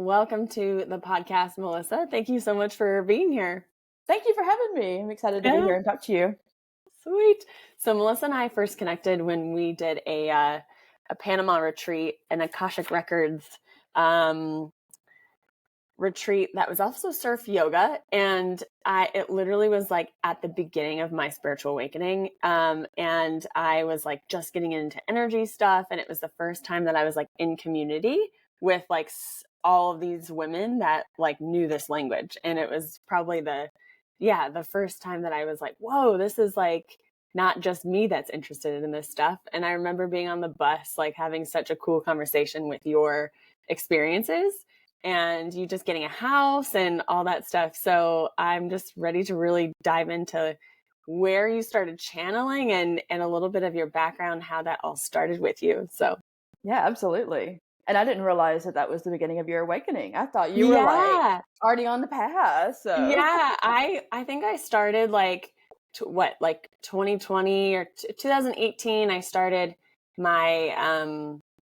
welcome to the podcast, Melissa. Thank you so much for being here. Thank you for having me. I'm excited to be here and talk to you. Sweet. So Melissa and I first connected when we did a Panama retreat, an Akashic Records retreat that was also surf yoga. And it literally was like at the beginning of my spiritual awakening. And I was like just getting into energy stuff. And it was the first time that I was like in community with like all of these women that like knew this language. And it was probably the first time that I was like, whoa, this is like not just me that's interested in this stuff. And I remember being on the bus, like having such a cool conversation with your experiences and you just getting a house and all that stuff. So I'm just ready to really dive into where you started channeling and a little bit of your background, how that all started with you. So yeah, absolutely. And I didn't realize that was the beginning of your awakening. I thought you were like already on the path. So yeah, I think I started like 2020 or 2018. I started my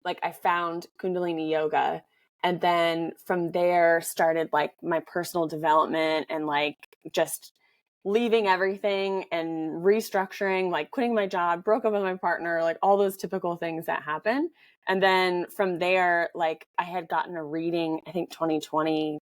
I found Kundalini yoga. And then from there started like my personal development and like just leaving everything and restructuring, like quitting my job, broke up with my partner, like all those typical things that happen. And then from there, like I had gotten a reading, I think 2020,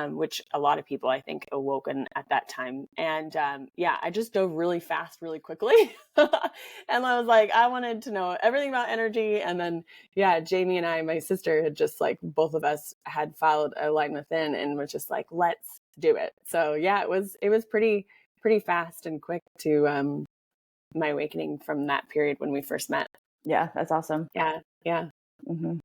which a lot of people, I think, awoken at that time. And I just dove really fast, really quickly. And I was like, I wanted to know everything about energy. And then, Jamie and I, my sister, had just like, both of us had followed a line within and was just like, let's do it. So it was pretty fast and quick to my awakening from that period when we first met. Yeah, that's awesome. Yeah. Mm-hmm.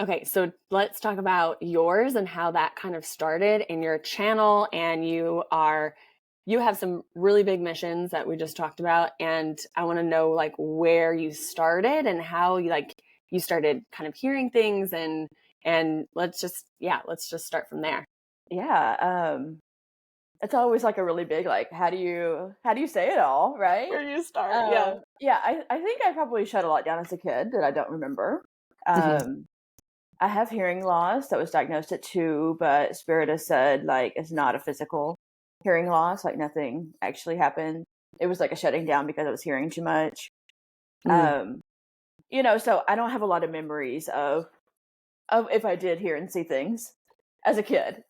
Okay, so let's talk about yours and how that kind of started in your channel. And you have some really big missions that we just talked about. And I want to know like where you started and how you started kind of hearing things and let's just start from there. Yeah. It's always like a really big, like, how do you say it all, right? Where do you start? Yeah. I think I probably shut a lot down as a kid that I don't remember. I have hearing loss that was diagnosed at 2, but Spirit has said like it's not a physical hearing loss, like nothing actually happened. It was like a shutting down because I was hearing too much. So I don't have a lot of memories of if I did hear and see things as a kid.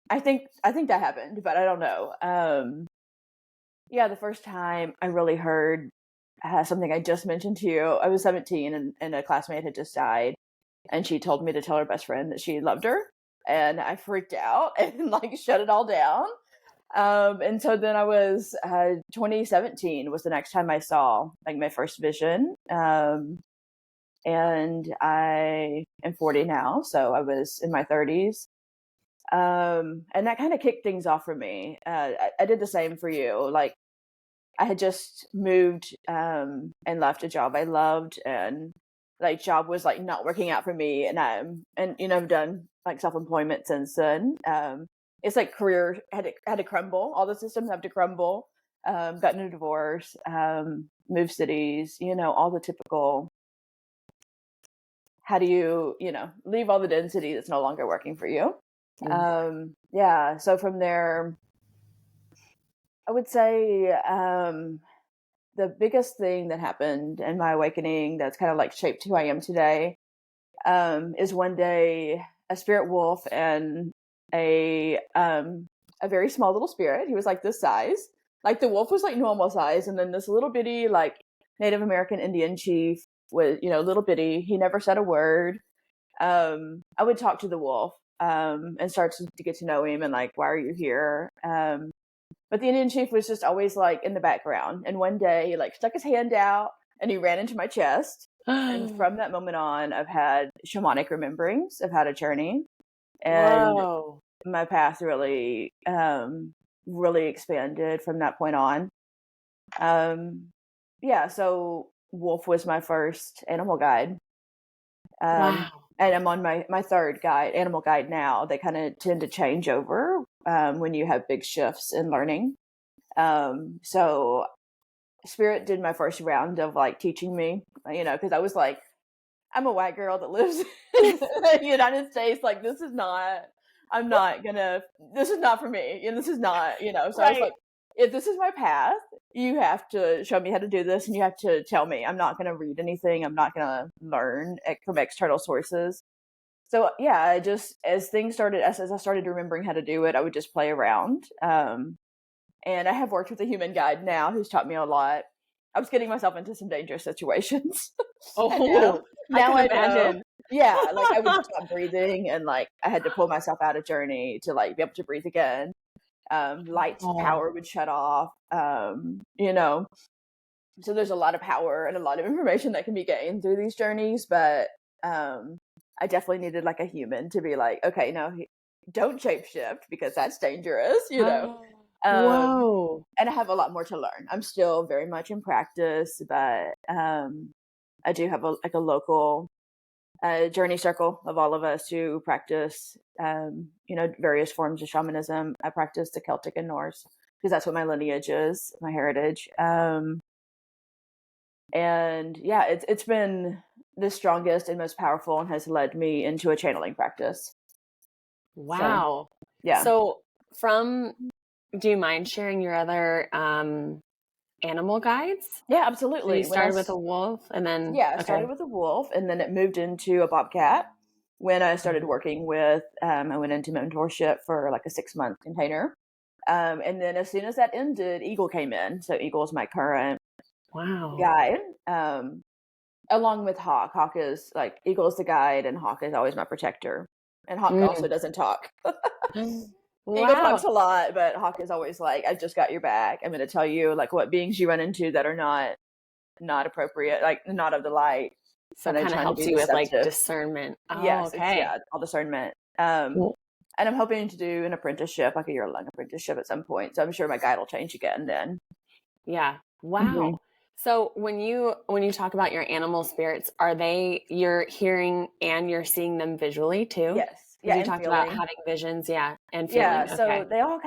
I think that happened, but I don't know. The first time I really heard something I just mentioned to you, I was 17 and a classmate had just died. And she told me to tell her best friend that she loved her. And I freaked out and like shut it all down. And so then I was 2017 was the next time I saw like my first vision. And I am 40 now. So I was in my 30s. And that kind of kicked things off for me. I did the same for you. Like I had just moved and left a job I loved, and like job was like not working out for me, and I've done like self-employment since then. It's like career had to crumble. All the systems have to crumble. Gotten a divorce, moved cities, all the typical. How do you leave all the density that's no longer working for you? So from there, I would say the biggest thing that happened in my awakening that's kind of like shaped who I am today is one day a spirit wolf and a very small little spirit. He was like this size. Like the wolf was like normal size, and then this little bitty like Native American Indian chief was, little bitty. He never said a word. I would talk to the wolf and start to get to know him and like, why are you here? But the Indian chief was just always like in the background. And one day he like stuck his hand out and he ran into my chest. And from that moment on, I've had shamanic rememberings. I've had a journey. And my path really, really expanded from that point on. So wolf was my first animal guide. Wow. And I'm on my third animal guide now. They kind of tend to change over when you have big shifts in learning. So Spirit did my first round of like teaching me, because I was like, I'm a white girl that lives in the United States. Like, this is not for me. And this is not, so I was Right. like, if this is my path, you have to show me how to do this and you have to tell me. I'm not going to read anything. I'm not going to learn from external sources. So yeah, I just, as I started remembering how to do it, I would just play around. And I have worked with a human guide now who's taught me a lot. I was getting myself into some dangerous situations. And Oh, I now can I know. imagine. Yeah, like I would stop breathing and like I had to pull myself out of journey to like be able to breathe again. Light Oh, power would shut off. So there's a lot of power and a lot of information that can be gained through these journeys, but I definitely needed like a human to be like, okay, no, don't shapeshift. Because that's dangerous. whoa. And I have a lot more to learn. I'm still very much in practice, but I do have a local journey circle of all of us who practice, various forms of shamanism. I practice the Celtic and Norse because that's what my lineage is, my heritage. And yeah, it's been the strongest and most powerful and has led me into a channeling practice. So Wow. yeah. So do you mind sharing your other animal guides? Yeah, So absolutely. you started with a wolf and then, Yeah, I okay. started with a wolf and then it moved into a bobcat when I started working with, I went into mentorship for like a 6-month container. And then as soon as that ended, Eagle came in. So Eagle is my current Wow. guide, along with Hawk. Hawk is like, Eagle is the guide and Hawk is always my protector. And Hawk also Mm. doesn't talk. Eagle talks Wow. a lot, but Hawk is always like, I just got your back. I'm going to tell you like what beings you run into that are not appropriate, like not of the light. So But it I'm kind of trying to helps be you with like deceptive. discernment. Oh, Yes, it's okay. all discernment. Well, And I'm hoping to do an apprenticeship, like a year-long apprenticeship at some point. So I'm sure my guide will change again then. yeah. Mm-hmm. Wow. So when you talk about your animal spirits, are you're hearing and you're seeing them visually too? Yes, Because yeah, you and talked about feeling. having visions, yeah, and Yeah, feeling. Okay. so they all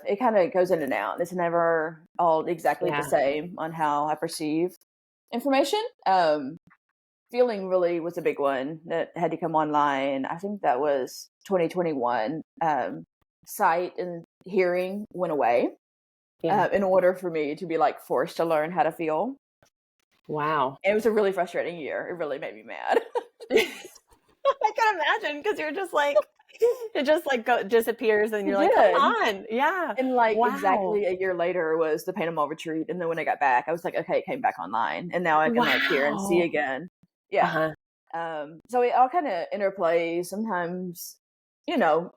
it kind of goes in and out. It's never all exactly the Yeah. same on how I perceive information. Feeling really was a big one that had to come online. I think that was 2021. Sight and hearing went away Yeah. in order for me to be like forced to learn how to feel. Wow. It was a really frustrating year. It really made me mad. I can imagine because you're just like it just like disappears and It you're like, come did. on. Yeah. And like Wow. exactly a year later was the Panama retreat. And then when I got back, I was like, okay, it came back online. And now I can like hear and see Wow. again. Yeah. Uh-huh. So it all kind of interplays. Sometimes, you know,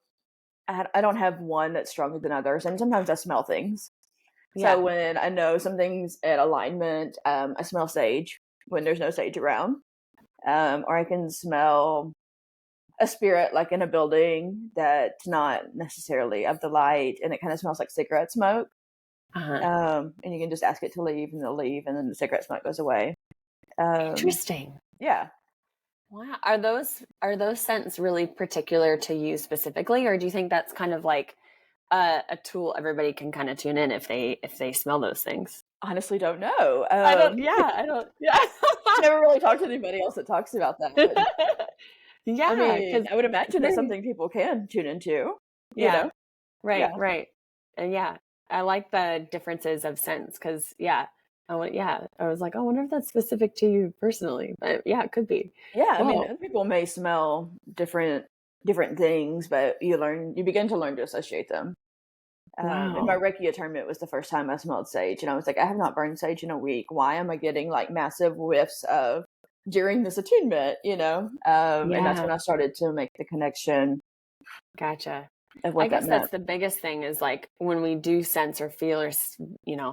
I don't have one that's stronger than others. And sometimes I smell things. So Yeah. when I know something's at alignment, I smell sage when there's no sage around. Or I can smell a spirit like in a building that's not necessarily of the light and it kind of smells like cigarette smoke. Uh-huh. And you can just ask it to leave and they'll leave and then the cigarette smoke goes away. Um, Interesting. yeah. Wow. Are those scents really particular to you specifically, or do you think that's kind of like a tool everybody can kind of tune in if they smell those things? Honestly don't know. I don't. Yeah. I don't. Yeah. Never really talked to anybody else that talks about that. I Yeah. mean, Because I would it's imagine it's very. something people can tune into, you Yeah. know? Right. Yeah. Right. And yeah, I like the differences of scents because yeah, I was like, I wonder if that's specific to you personally, but yeah, it could be. Yeah, I mean, Whoa. other people may smell different things, but you begin to learn to associate them. In my Wow. Reiki atonement was the first time I smelled sage, and I was like, I have not burned sage in a week. Why am I getting like massive whiffs of during this attunement? And that's Yeah. when I started to make the connection Gotcha. of I what that guess that's meant. the biggest thing is like when we do sense or feel or,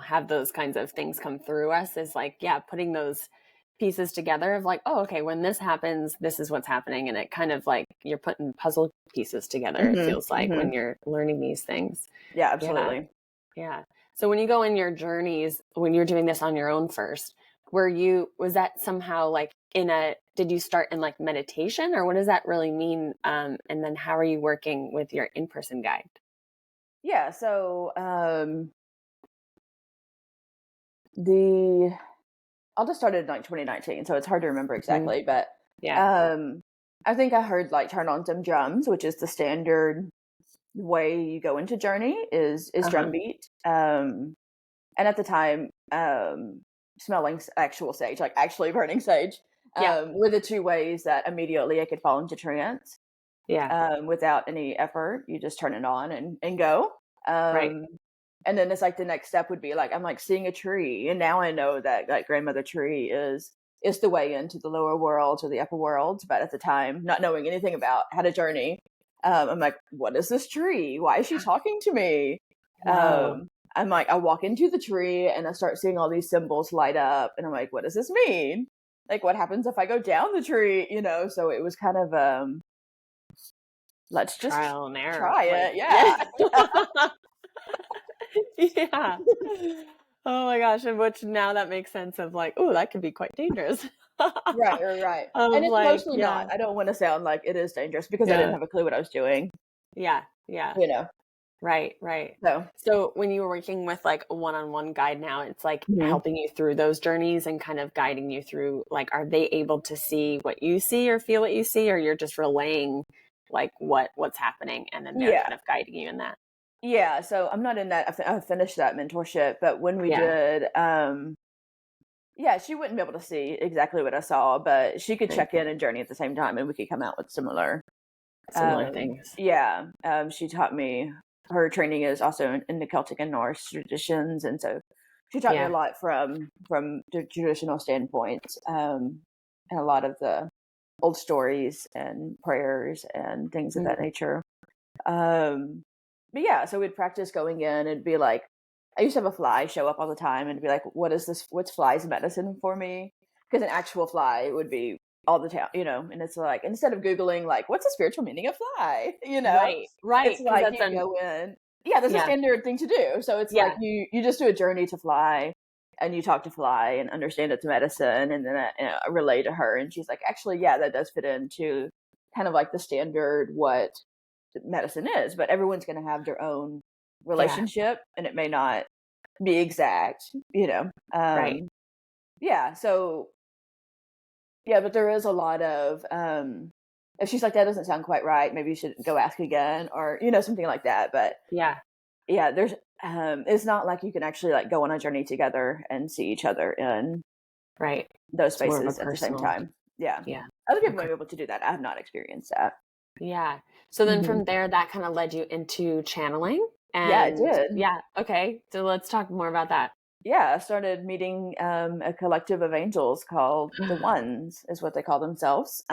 have those kinds of things come through us is like, yeah, putting those pieces together of like, oh, okay, when this happens, this is what's happening. And it kind of like you're putting puzzle pieces together, it Hmm. feels like Hmm. when you're learning these things. Yeah, Yeah. absolutely. Yeah. So when you go in your journeys, when you're doing this on your own first, was that somehow like did you start in like meditation or what does that really mean? And then how are you working with your in-person guide? Yeah. So the I'll just start in like 2019, so it's hard to remember Mhm. exactly, but Yeah. I think I heard like turn on some drums, which is the standard way you go into journey is Uh-huh. drum beat. And at the time, smelling actual sage, like actually burning sage, Yeah. were the two ways that immediately I could fall into trance Yeah. without any effort. You just turn it on and go. Right. Um, and then it's like the next step would be like I'm like seeing a tree, and now I know that like grandmother tree is the way into the lower worlds or the upper worlds. But at the time, not knowing anything about how to journey, I'm like, what is this tree? Why is she talking to me? Whoa. I'm like, I walk into the tree and I start seeing all these symbols light up, and I'm like, what does this mean? Like, what happens if I go down the tree? So it was kind of let's just Trial and error. try Like, it. yeah. Yeah. Yeah. Oh my gosh. And which now that makes sense of like, oh, that could be quite dangerous. Right. Of And it's like, mostly yeah. not. I don't want to sound like it is dangerous because I didn't Yeah. have a clue what I was doing, Yeah. Yeah. you know. Right. Right. So, So when you were working with like a one-on-one guide now, it's like mhm. helping you through those journeys and kind of guiding you through, like, are they able to see what you see or feel what you see, or you're just relaying like what's happening and then they're Yeah. kind of guiding you in that? Yeah, so I'm not in that. I finished that mentorship, but when we Yeah. did, yeah, she wouldn't be able to see exactly what I saw, but she could Right. check in and journey at the same time, and we could come out with Similar things. yeah. She taught me. Her training is also in the Celtic and Norse traditions, and so she taught me a Yeah. lot from the traditional standpoints, and a lot of the old stories and prayers and things of that Mm. nature. Um, but yeah, so we'd practice going in and be like, I used to have a fly show up all the time and be like, what is this? What's fly's medicine for me? Because an actual fly would be all the time, and it's like, instead of Googling, like, what's the spiritual meaning of fly? Right. It's Right. Because like that's you an go in. Yeah, that's a yeah. standard thing to do. So it's like Yeah. you just do a journey to fly and you talk to fly and understand its medicine. And then I relay to her and she's like, actually, yeah, that does fit into kind of like the standard what medicine is, but everyone's going to have their own Yeah. relationship and it may not be exact. Right. Yeah, so yeah, but there is a lot of if she's like that doesn't sound quite right, maybe you should go ask again or something like that. But Yeah. yeah, there's it's not like you can actually like go on a journey together and see each other in Right. those It's more of a spaces at the same personal. time. Yeah. Yeah. Other people may Okay. be able to do that. I have not experienced that. Yeah. So then Hmm. from there, that kind of led you into channeling. Yeah, it And did. yeah. Okay. So let's talk more about that. Yeah, I started meeting a collective of angels called the Ones, is what they call themselves.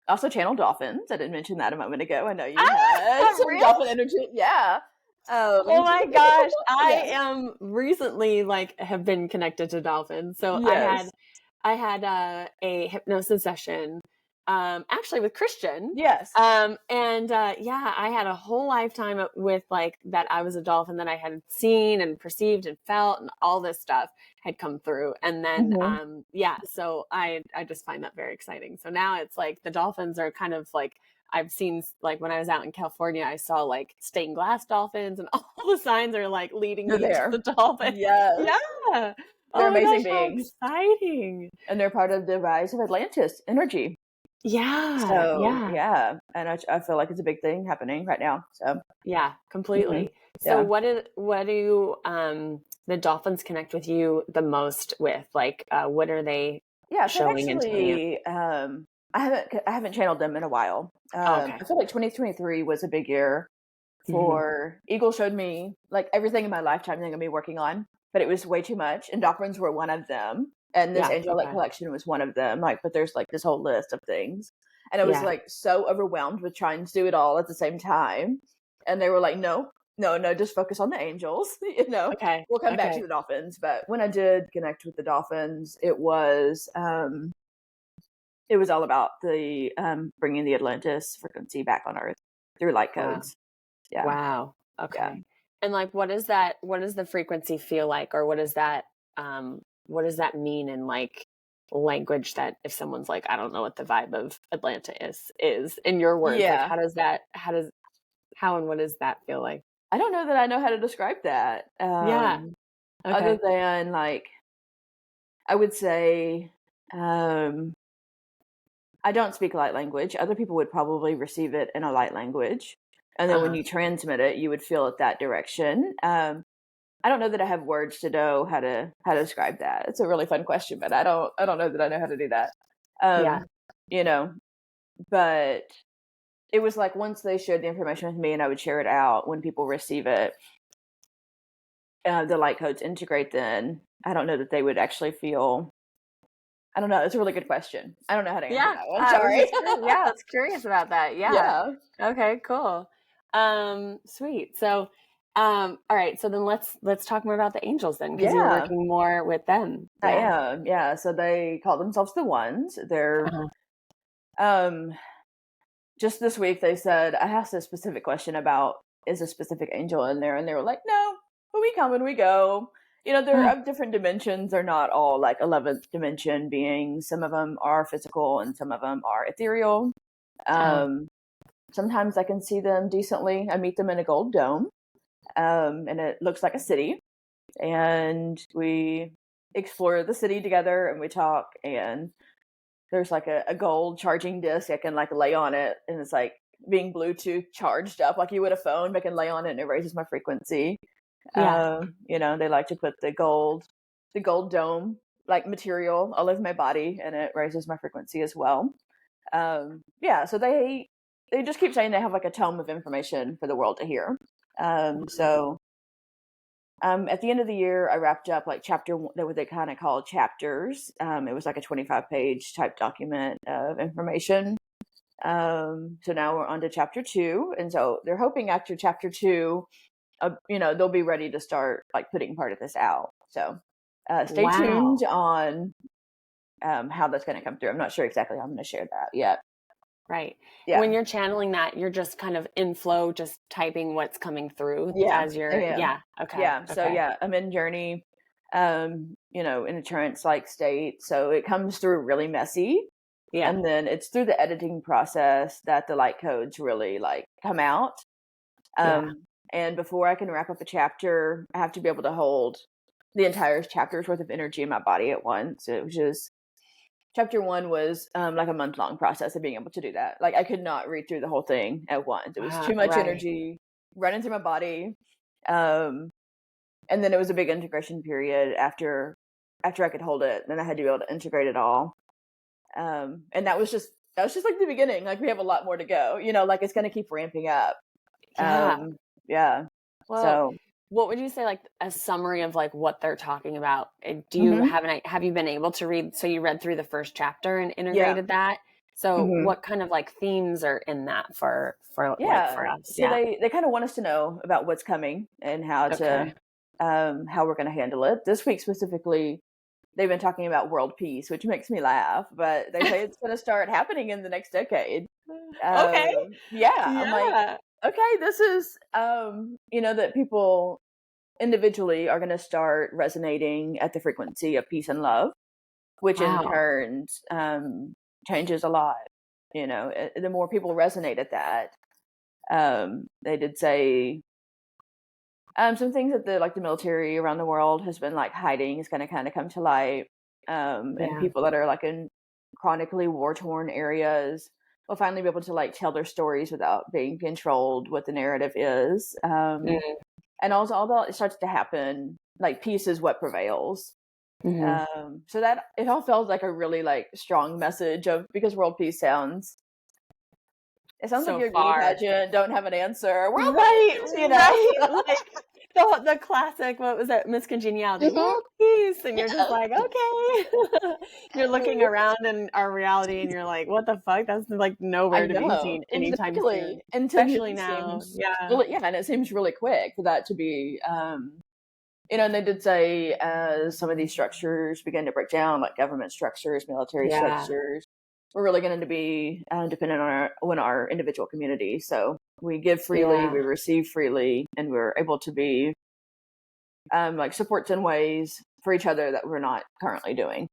Also channel dolphins. I didn't mention that a moment ago. I know you had Ah, some really? dolphin energy. Yeah. Oh my gosh. I Yeah. am recently like have been connected to dolphins. So Yes. I had a hypnosis session actually with Christian. Yes. And yeah, I had a whole lifetime with like that I was a dolphin that I had seen and perceived and felt and all this stuff had come through. And then Hmm. yeah, so I just find that very exciting. So now it's like the dolphins are kind of like I've seen like when I was out in California, I saw like stained glass dolphins and all the signs are like leading They're me to the there. dolphin. Yes. Yeah. They're Oh my amazing gosh, how beings. exciting. And they're part of the rise of Atlantis energy. Yeah. So, Yeah. yeah. And I feel like it's a big thing happening right now. So, Yeah, mhm, completely. So yeah. what do the dolphins connect with you the most with? Like what are they Yeah, so I've showing and telling you? actually I haven't channeled them in a while. Oh, okay. I feel like 2023 was a big year Hmm. for Eagle showed me like everything in my lifetime they're gonna be working on, but it was way too much. And dolphins were one of them. And this Yeah, angelic okay. collection was one of them. Like, but there's like this whole list of things. And I was Yeah. like so overwhelmed with trying to do it all at the same time. And they were like, no, no, no, just focus on the angels, Okay. We'll come back to Okay. the dolphins. But when I did connect with the dolphins, it was all about the bringing the Atlantis frequency back on Earth through light Wow. codes. Yeah, Wow. yeah. Okay. And like what does the frequency feel like or what does that mean in like language that if someone's like I don't know what the vibe of Atlanta is in your words like Yeah. how and what does that feel like? I don't know that I know how to describe that. Yeah. Other Okay. than like, I would say, um, I don't speak light language. Other people would probably receive it in a light language. And then when you transmit it, you would feel it that direction. I don't know that I have words to know how to describe that. It's a really fun question, but I don't know that I know how to do that. Yeah. You know, but it was like once they shared the information with me and I would share it out, when people receive it, the light codes integrate, then I don't know that they would actually feel. I don't know. It's a really good question. I don't know how to answer Yeah. that one. I was Sorry. just I was curious about that. Yeah. Yeah. Okay, cool. Sweet. So, all right. So then let's talk more about the angels then, because you're Yeah. working more with them. I Yeah. am. Yeah. So they call themselves the Ones. They're Uh-huh. um just this week they said I asked a specific question about is a specific angel in there, and they were like, no, but we come and we go. They're of different dimensions. They're not all like 11th dimension beings. Some of them are physical and some of them are ethereal. Uh-huh. Sometimes I can see them decently. I meet them in a gold dome, and it looks like a city. And we explore the city together and we talk, and there's like a gold charging disc I can like lay on it, and it's like being Bluetooth charged up like you would a phone, but I can lay on it and it raises my frequency. Yeah. They like to put the gold dome like material all over my body, and it raises my frequency as well. So they just keep saying they have like a tome of information for the world to hear. At the end of the year, I wrapped up like chapter one, that what they kind of call chapters. It was like a 25-page type document of information. So now we're on to chapter 2. And so they're hoping after chapter 2, they'll be ready to start like putting part of this out. So stay Wow. tuned on how that's going to come through. I'm not sure exactly how I'm going to share that yet. Right. Yeah. When you're channeling that, you're just kind of in flow, just typing what's coming through Yeah. as you're, Yeah. yeah. Okay. Yeah. So Okay. yeah, I'm in journey, in a trance like state. So it comes through really messy. Yeah. And then it's through the editing process that the light codes really like come out. Yeah. And before I can wrap up a chapter, I have to be able to hold the entire chapter's worth of energy in my body at once. It was just chapter 1 was like a month-long process of being able to do that. Like I could not read through the whole thing at once. It was too much Right. energy running through my body. And then it was a big integration period after I could hold it. Then I had to be able to integrate it all. And that was just like the beginning. Like we have a lot more to go. Like it's going to keep ramping up. Yeah. Yeah. Well, So what would you say, like a summary of like what they're talking about? Do you mhm. have you been able to read? So you read through the first chapter and Yeah. integrated that. So Mhm. what kind of like themes are in that for Yeah. us? So Yeah. they kind of want us to know about what's coming and Okay. how we're going to handle it. This week specifically, they've been talking about world peace, which makes me laugh, but they say it's going to start happening in the next decade. Okay. Yeah, I'm like, Yeah. okay, this is that people individually are going to start resonating at the frequency of peace and love, which in Wow. turn changes a lot. The more people resonate at that, they did say some things that the military around the world has been like hiding is going to kind of come to light, and Yeah. people that are like in chronically war torn areas will finally be able to like tell their stories without being controlled what the narrative is. Mm-hmm. And also, although it starts to happen, like peace is what prevails. Mm-hmm. So that it all felt like a really like strong message of, because world peace sounds, it sounds like So you're a beauty far. pageant, don't have an answer. World Right, peace. right. Like the classic, what was that? Miss Congeniality, Mhm. world peace. And you're just Yeah. like, okay. You're looking around in our reality and you're like, what the fuck? That's like I nowhere to be know, seen anytime exactly. soon. And to me, Especially it now. seems Yeah. really, yeah, and it seems really quick for that to be, and they did say as some of these structures begin to break down, like government structures, military Yeah. structures, we're really going to be dependent on our individual community. So we give freely, Yeah. we receive freely, and we're able to be like supports in ways for each other that we're not currently doing.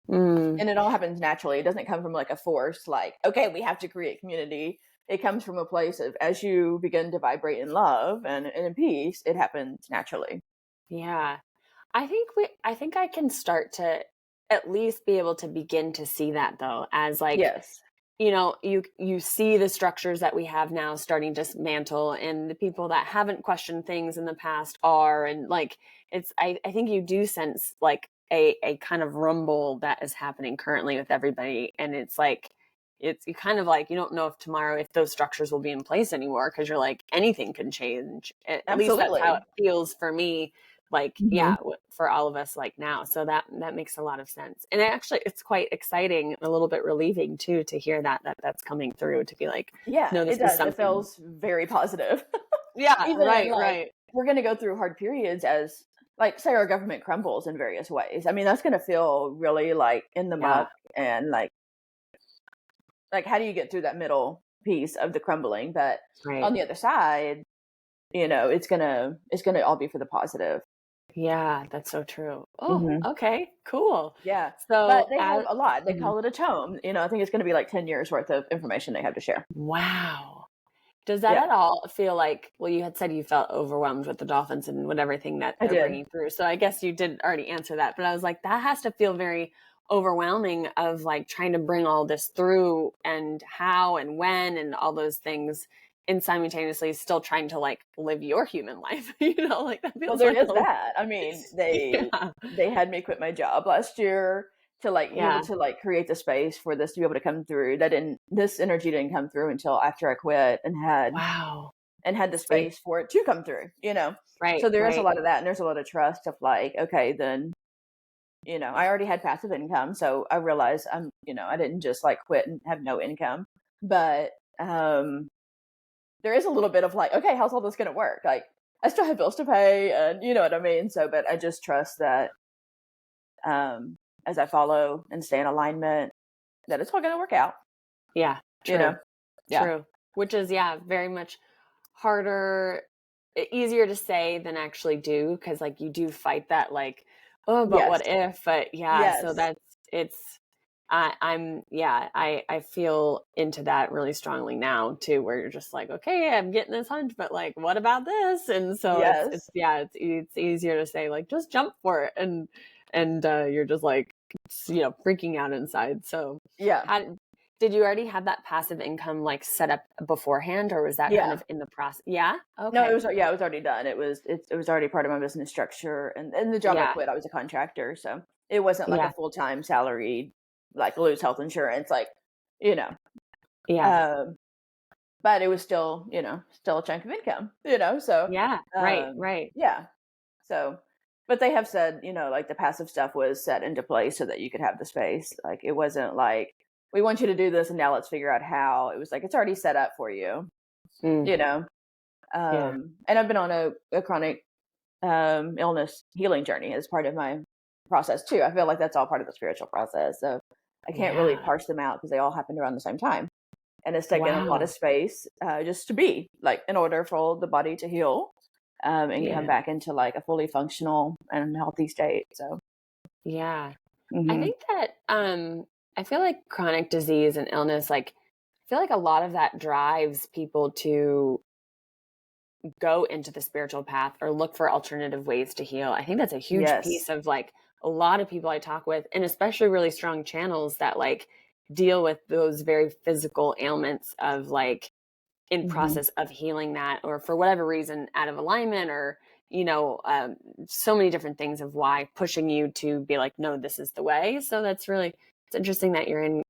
Mm. And it all happens naturally. It doesn't come from like a force, like, okay, we have to create community. It comes from a place of, as you begin to vibrate in love and in peace, it happens naturally. Yeah. I think I can start to at least be able to begin to see that though, as like Yes. you see the structures that we have now starting to dismantle, and the people that haven't questioned things in the past are, and like I think you do sense like a kind of rumble that is happening currently with everybody, and it's like it's you kind of like you don't know if tomorrow if those structures will be in place anymore, because you're like anything can change. At least that's how it Absolutely. feels for me, like Hmm. yeah, for all of us like now. So that makes a lot of sense, and actually it's quite exciting and a little bit relieving too to hear that's coming through, to be like, Yeah, no, it this is does. It something. feels very positive. Yeah, Even right, like right. we're going to go through hard periods as, like, say our government crumbles in various ways. I mean, that's going to feel really like in the Yeah, muck, and like how do you get through that middle piece of the crumbling? But right. on the other side, it's gonna all be for the positive. Yeah, that's so true. Oh, Hmm. okay, cool. Yeah, but So they have as a lot. They mhm. call it a tome. I think it's going to be like 10 years worth of information they have to share. Wow. Does that Yeah, at all feel like, well, you had said you felt overwhelmed with the dolphins and with everything that I they're did. bringing through. So I guess you did already answer that, but I was like, that has to feel very overwhelming of like trying to bring all this through and how and when and all those things, and simultaneously still trying to like live your human life, like that Well, feels there like is a that. I mean, yeah. they had me quit my job last year to like be able Yeah. to like create the space for this to be able to come through. This energy didn't come through until after I quit Wow. and had the See? space for it to come through. Right, So there is a right. lot of that, and there's a lot of trust of like, okay, then, I already had passive income, so I realized I didn't just like quit and have no income. But there is a little bit of like, okay, how's all this going to work? Like, I still have bills to pay, and you know what I mean. So, but I just trust that um, as I follow and stay in alignment, that it's all going to work out. Yeah, You know, true. yeah, True. Which is, yeah, very much harder, easier to say than actually do, because like you do fight that, like, oh, but yes, what if? But yeah, so yes, it's, yeah, I feel into that really strongly now too, where you're just like, okay, I'm getting this hunch, but like, what about this? And so yes, yeah, it's easier to say, like, just jump for it. And you're just like, freaking out inside. So, yeah, how did you already have that passive income like set up beforehand, or was that kind yeah. of in the process? Yeah. No, Okay. it was already done. It was already part of my business structure, and the job I Yeah. quit, I was a contractor, so it wasn't like a Yeah. full-time salaried, like lose health insurance, like you know. Yeah. Um, but it was still, still a chunk of income. So, Yeah. Right. um, Right. yeah. So, but they have said, like the passive stuff was set into place so that you could have the space. Like it wasn't like we want you to do this and now let's figure out how. It was like it's already set up for you, Mm, you know. yeah. And I've been on a chronic illness healing journey as part of my process too. I feel like that's all part of the spiritual process. So I can't really Yeah. parse them out because they all happened around the same time. And it's taken a lot of Wow. space just to be like in order for the body to heal and come Yeah. back into like a fully functional and healthy state. So, Yeah. I hmm think that I feel like chronic disease and illness, like I feel like a lot of that drives people to go into the spiritual path or look for alternative ways to heal. I think that's a huge yes, piece of like a lot of people I talk with, and especially really strong channels that like deal with those very physical ailments of like in hmm process of healing that, or for whatever reason out of alignment, or so many different things of why pushing you to be like, no, this is the way. So that's really, it's interesting that you're in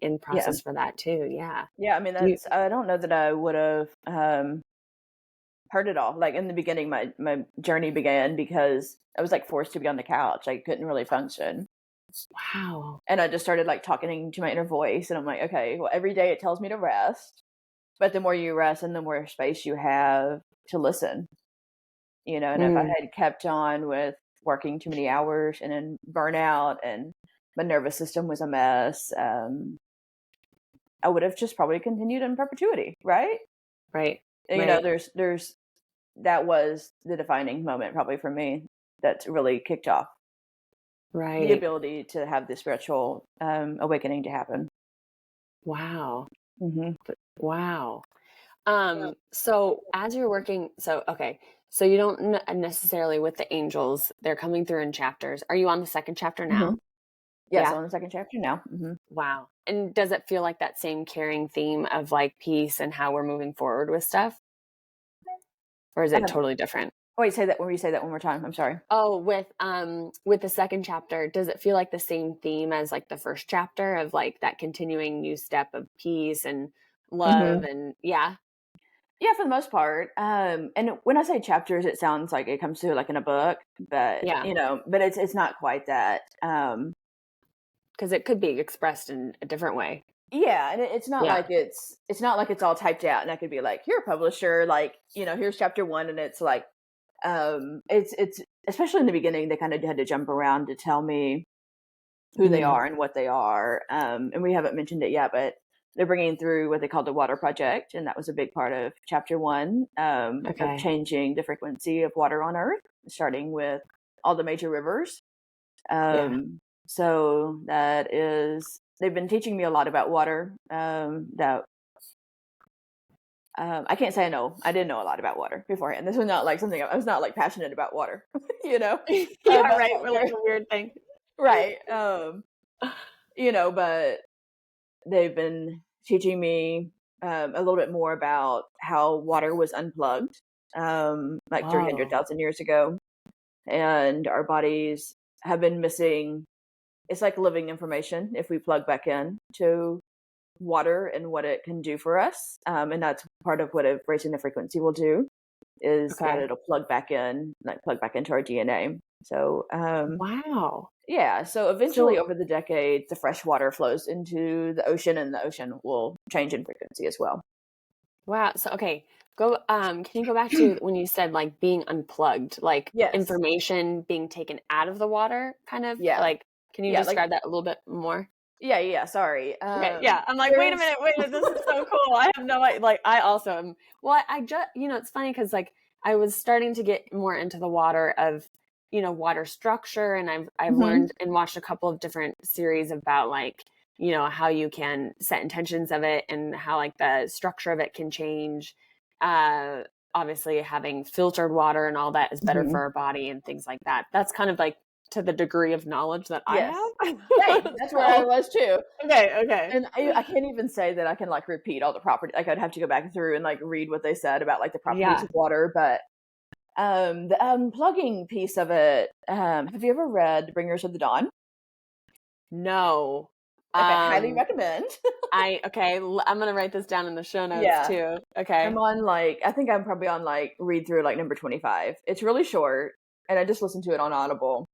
yeah, process for that too. Yeah. yeah. I mean, Do you, I don't know that I would have heard it all. Like in the beginning, my journey began because I was like forced to be on the couch. I couldn't really function. wow. And I just started like talking to my inner voice. And I'm like, okay, well, every day it tells me to rest. But the more you rest and the more space you have to listen. And if I Mm, had kept on with working too many hours and then burnout and my nervous system was a mess, I would have just probably continued in perpetuity, right? right. And, Right. there's that was the defining moment probably for me that really kicked off the Right. ability to have the spiritual awakening to happen. Wow. Hmm. Wow. So as you're working, so okay, so you don't necessarily with the angels, they're coming through in chapters. Are you on the second chapter Hmm. now? Yeah, so Yeah. on the second chapter now. Hmm. Wow. And does it feel like that same caring theme of like peace and how we're moving forward with stuff? Or is it Um, totally different? wait, say that when you say that one more time. I'm sorry. Oh, with the second chapter, does it feel like the same theme as like the first chapter of like that continuing new step of peace and love Hmm. and yeah, Yeah, for the most part. And when I say chapters, it sounds like it comes to like in a book, but yeah, but it's not quite that. because it could be expressed in a different way. Yeah, and it's not Yeah. like it's not like it's all typed out, and I could be like, here, publisher, like here's chapter one, and it's like, it's especially in the beginning, they kind of had to jump around to tell me who they Mm, are and what they are. And we haven't mentioned it yet, but they're bringing through what they call the water project, and that was a big part of chapter one, of okay. changing the frequency of water on Earth, starting with all the major rivers. Yeah. So that is they've been teaching me a lot about water. That I can't say I didn't know a lot about water beforehand. This was not like something I was not like passionate about water, you know. Yeah, But right. We're like after a weird thing. right, but they've been teaching me a little bit more about how water was unplugged, like Whoa. 300,000 years ago, and our bodies have been missing. It's like living information if we plug back in to water and what it can do for us. And that's part of what raising the frequency will do is that Okay. it'll plug back in, like plug back into our DNA. So, Wow. yeah. So eventually, So over the decades, the fresh water flows into the ocean, and the ocean will change in frequency as well. wow. So okay. Go can you go back to when you said like being unplugged, like Yes. information being taken out of the water, kind of Yeah. like can you Yeah. Like, describe that a little bit more? yeah. Yeah. Sorry. Okay, yeah. I'm like, There's. wait a minute, this is so cool. I have no idea. Like, I also am. Well, I just, it's funny because like I was starting to get more into the water of, water structure, and I've Mhm. learned and watched a couple of different series about like, how you can set intentions of it and how like the structure of it can change. Uh, Obviously, having filtered water and all that is better for Mhm. our body and things like that. That's kind of like to the degree of knowledge that I Yes. have. Same. That's where I So was too. okay. And I can't even say that I can like repeat all the property. Like I'd have to go back through and like read what they said about like the properties Yeah. of water. But the unplugging piece of it. Have you ever read Bringers of the Dawn? No. Okay, highly Um, recommend. okay, I'm gonna write this down in the show notes Yeah, too. Okay. I'm on like I think I'm probably on like read through like number 25. It's really short, and I just listened to it on Audible.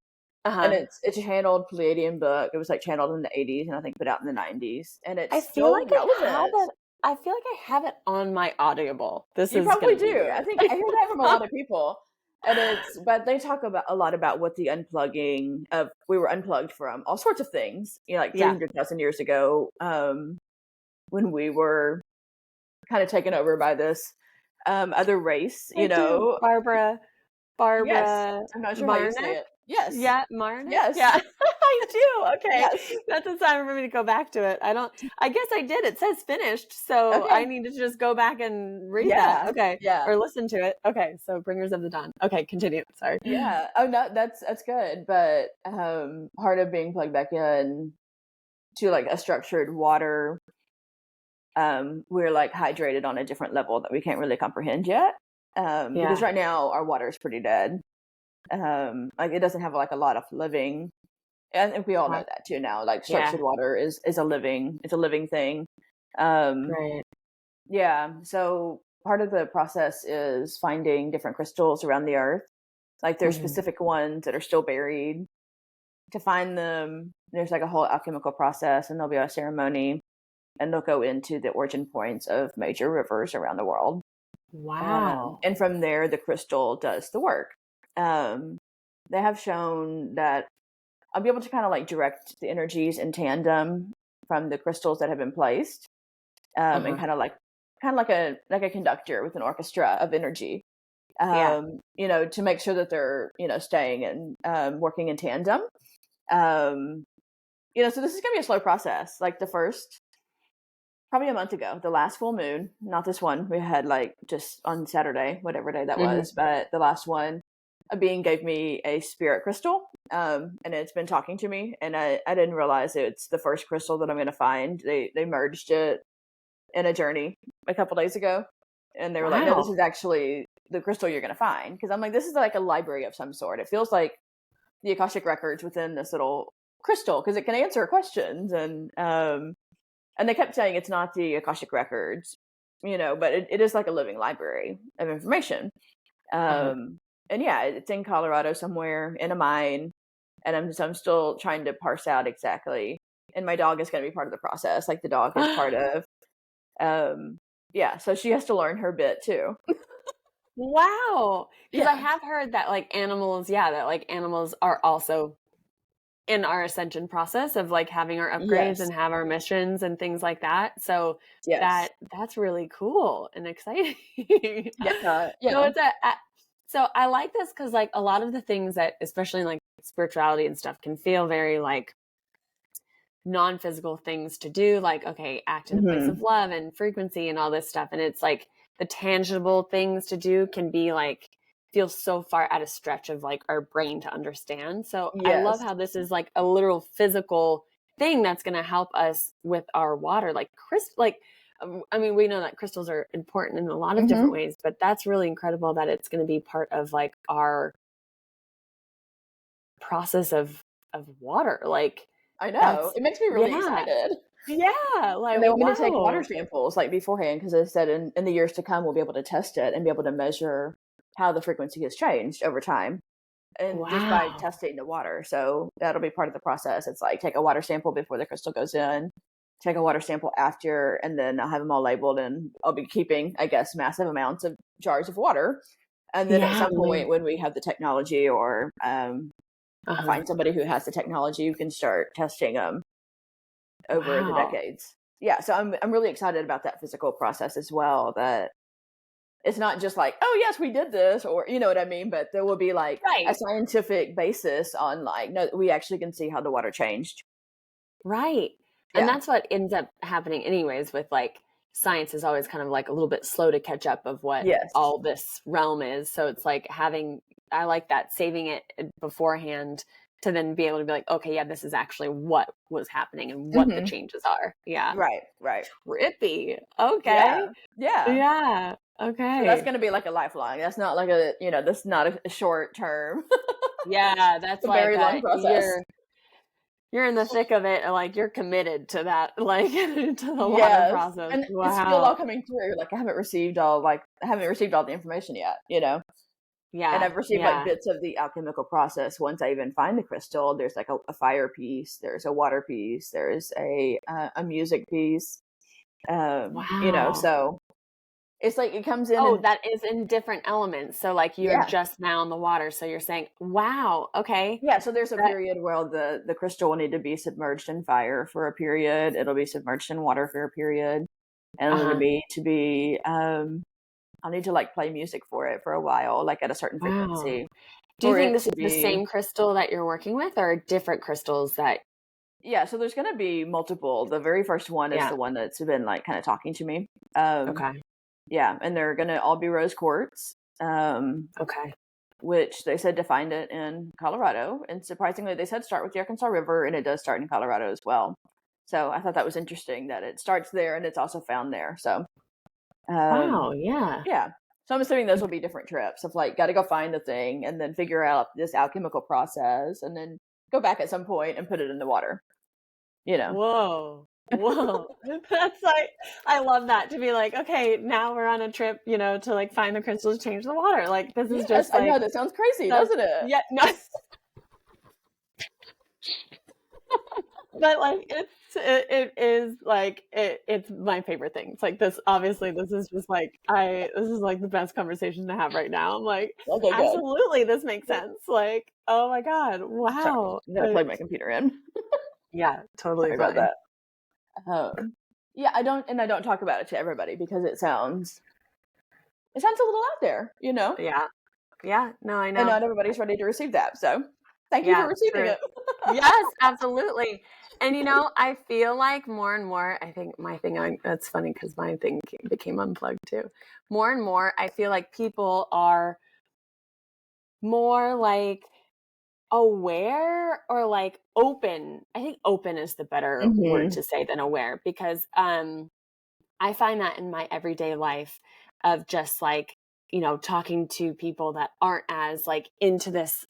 And Uh-huh. it's a channeled Pleiadian book. It was like channeled in the 80s and I think put out in the 90s, and it's I feel still like relevant. I feel like I have it on my Audible. This You is probably gonna be do. I think weird. I hear that from a lot of people. And but they talk about a lot about what the unplugging of we were unplugged from all sorts of things, like Yeah. 300,000 years ago, when we were kind of taken over by this other race, I do. Yes. Barbara I'm not sure how you say Marnick? it. Yes. Yeah, Marnick? Yes. Yeah, I do. Okay. Yes. That's a time for me to go back to it. I guess I did. It says finished, so I Okay. need to just go back and read that. Yeah. Okay. Yeah. Or listen to it. Okay. So Bringers of the Dawn. Okay, continue. Sorry. Yeah. Oh no, that's good. But part of being plugged back in to like a structured water, we're like hydrated on a different level that we can't really comprehend yet. Because Yeah. right now our water is pretty dead. Like it doesn't have like a lot of living. And I think we all know Wow. that too now. Like Yeah. structured water is a living thing. Um, Right. yeah. So part of the process is finding different crystals around the earth. Like there's Mhm. specific ones that are still buried. To find them, there's like a whole alchemical process, and there'll be a ceremony, and they'll go into the origin points of major rivers around the world. Wow. And from there, the crystal does the work. Um, they have shown that I'll be able to kind of like direct the energies in tandem from the crystals that have been placed, and Uh-huh. kind of like a conductor with an orchestra of energy. Yeah. To make sure that they're staying and working in tandem. Um, so this is gonna be a slow process. Like the first, probably a month ago, the last full moon, not this one we had like just on Saturday, whatever day that Mhm. was, but the last one. a being gave me a spirit crystal, and it's been talking to me, and I didn't realize it's the first crystal that I'm going to find. They merged it in a journey a couple days ago, and they were like, no, this Wow. is actually the crystal you're going to find. Because I'm like, this is like a library of some sort. It feels like the Akashic records within this little crystal, because it can answer questions, and they kept saying it's not the Akashic records, but it is like a living library of information. Uh-huh. And yeah, it's in Colorado somewhere in a mine, and I'm still trying to parse out exactly. And my dog is going to be part of the process. Like the dog is part of, yeah. So she has to learn her bit too. Wow. Because I Yeah. have heard that like animals are also in our ascension process of like having our upgrades Yes. and have our missions and things like that. So Yes. that's really cool and exciting. Yeah. So Yeah. so I like this because like a lot of the things that, especially in like spirituality and stuff, can feel very like non-physical things to do, like, okay, act in a place Hmm. of love and frequency and all this stuff. And it's like the tangible things to do can be like feel so far at a stretch of like our brain to understand. So I love Yes. how this is like a literal physical thing that's going to help us with our water, like I mean, we know that crystals are important in a lot of different Hmm. ways, but that's really incredible that it's going to be part of like our process of water. Like I know. that's It makes me really yeah. excited. Yeah, like And they want me to take water wow. samples like beforehand, because they said in the years to come we'll be able to test it and be able to measure how the frequency has changed over time, and just by Wow. testing the water. So that'll be part of the process. It's like take a water sample before the crystal goes in, take a water sample after, and then I'll have them all labeled, and I'll be keeping, I guess, massive amounts of jars of water. And then at Yeah, some point when we have the technology, or I uh-huh. find somebody who has the technology, you can start testing them over the Wow. decades. Yeah, so I'm really excited about that physical process as well. That it's not just like, oh yes, we did this, or you know what I mean, but there will be like a Right. scientific basis on like, no, we actually can see how the water changed. Right. And Yeah. that's what ends up happening anyways with like science is always kind of like a little bit slow to catch up of what Yes. all this realm is. So it's like having I like that saving it beforehand to then be able to be like, okay, yeah, this is actually what was happening and what the Hmm. changes are. Yeah. Right. Right. Trippy. Yeah. Okay. Yeah. Yeah. So that's Okay. going to be like a lifelong. That's not like a, that's not a short term. Yeah, It's that's a like very long process. you're in the thick of it, like you're committed to that, like to the water Yes. process. And it's still Wow. all coming through. Like I haven't received all the information yet, And Yeah, I've received like yeah. bits of the alchemical process. Once I even find the crystal, there's like a fire piece, there's a water piece, there's a music piece. Wow. So it's like it comes in Oh, and that is in different elements. So like you're yeah. just now in the water. So you're saying, wow, okay. Yeah, so there's a That period where the crystal will need to be submerged in fire for a period. It'll be submerged in water for a period, and it'll uh-huh. be to be I'll need to like play music for it for a while, like at a certain Wow. frequency, Do you for think it this to is the be. same crystal that you're working with or different crystals that Yeah, so there's gonna be multiple. The very first one is yeah. the one that's been like kind of talking to me. Um, Okay. yeah, and they're gonna all be rose quartz, Okay. which they said to find it in Colorado. And surprisingly, they said start with the Arkansas River, and it does start in Colorado as well. So I thought that was interesting that it starts there and it's also found there. So Wow, yeah. yeah. So I'm assuming those will be different trips of like got to go find the thing and then figure out this alchemical process and then go back at some point and put it in the water. You know. Whoa. Whoa. That's like I love that to be like, okay, now we're on a trip, to like find the crystals, change the water. Like this is Yes, just I know like that sounds crazy, that's doesn't it? yeah, no, but like it is like it's my favorite thing. It's like this obviously this is just like this is like the best conversation to have right now. I'm like, Okay, good. absolutely this makes sense. Like, oh my God, Sorry, wow. I'm gonna plug my computer in. Yeah, totally Sorry about fine. that. Yeah, I don't talk about it to everybody because it sounds a little out there, Yeah. Yeah, no, I and know. not everybody's ready to receive that. So, thank you for Yeah, receiving true. it. Yes, absolutely. And I feel like more and more, I think my thing, that's funny because my thing became unplugged too. More and more, I feel like people are more like aware or like open. I think open is the better word Mm-hmm. to say than aware, because I find that in my everyday life of just like, talking to people that aren't as like into this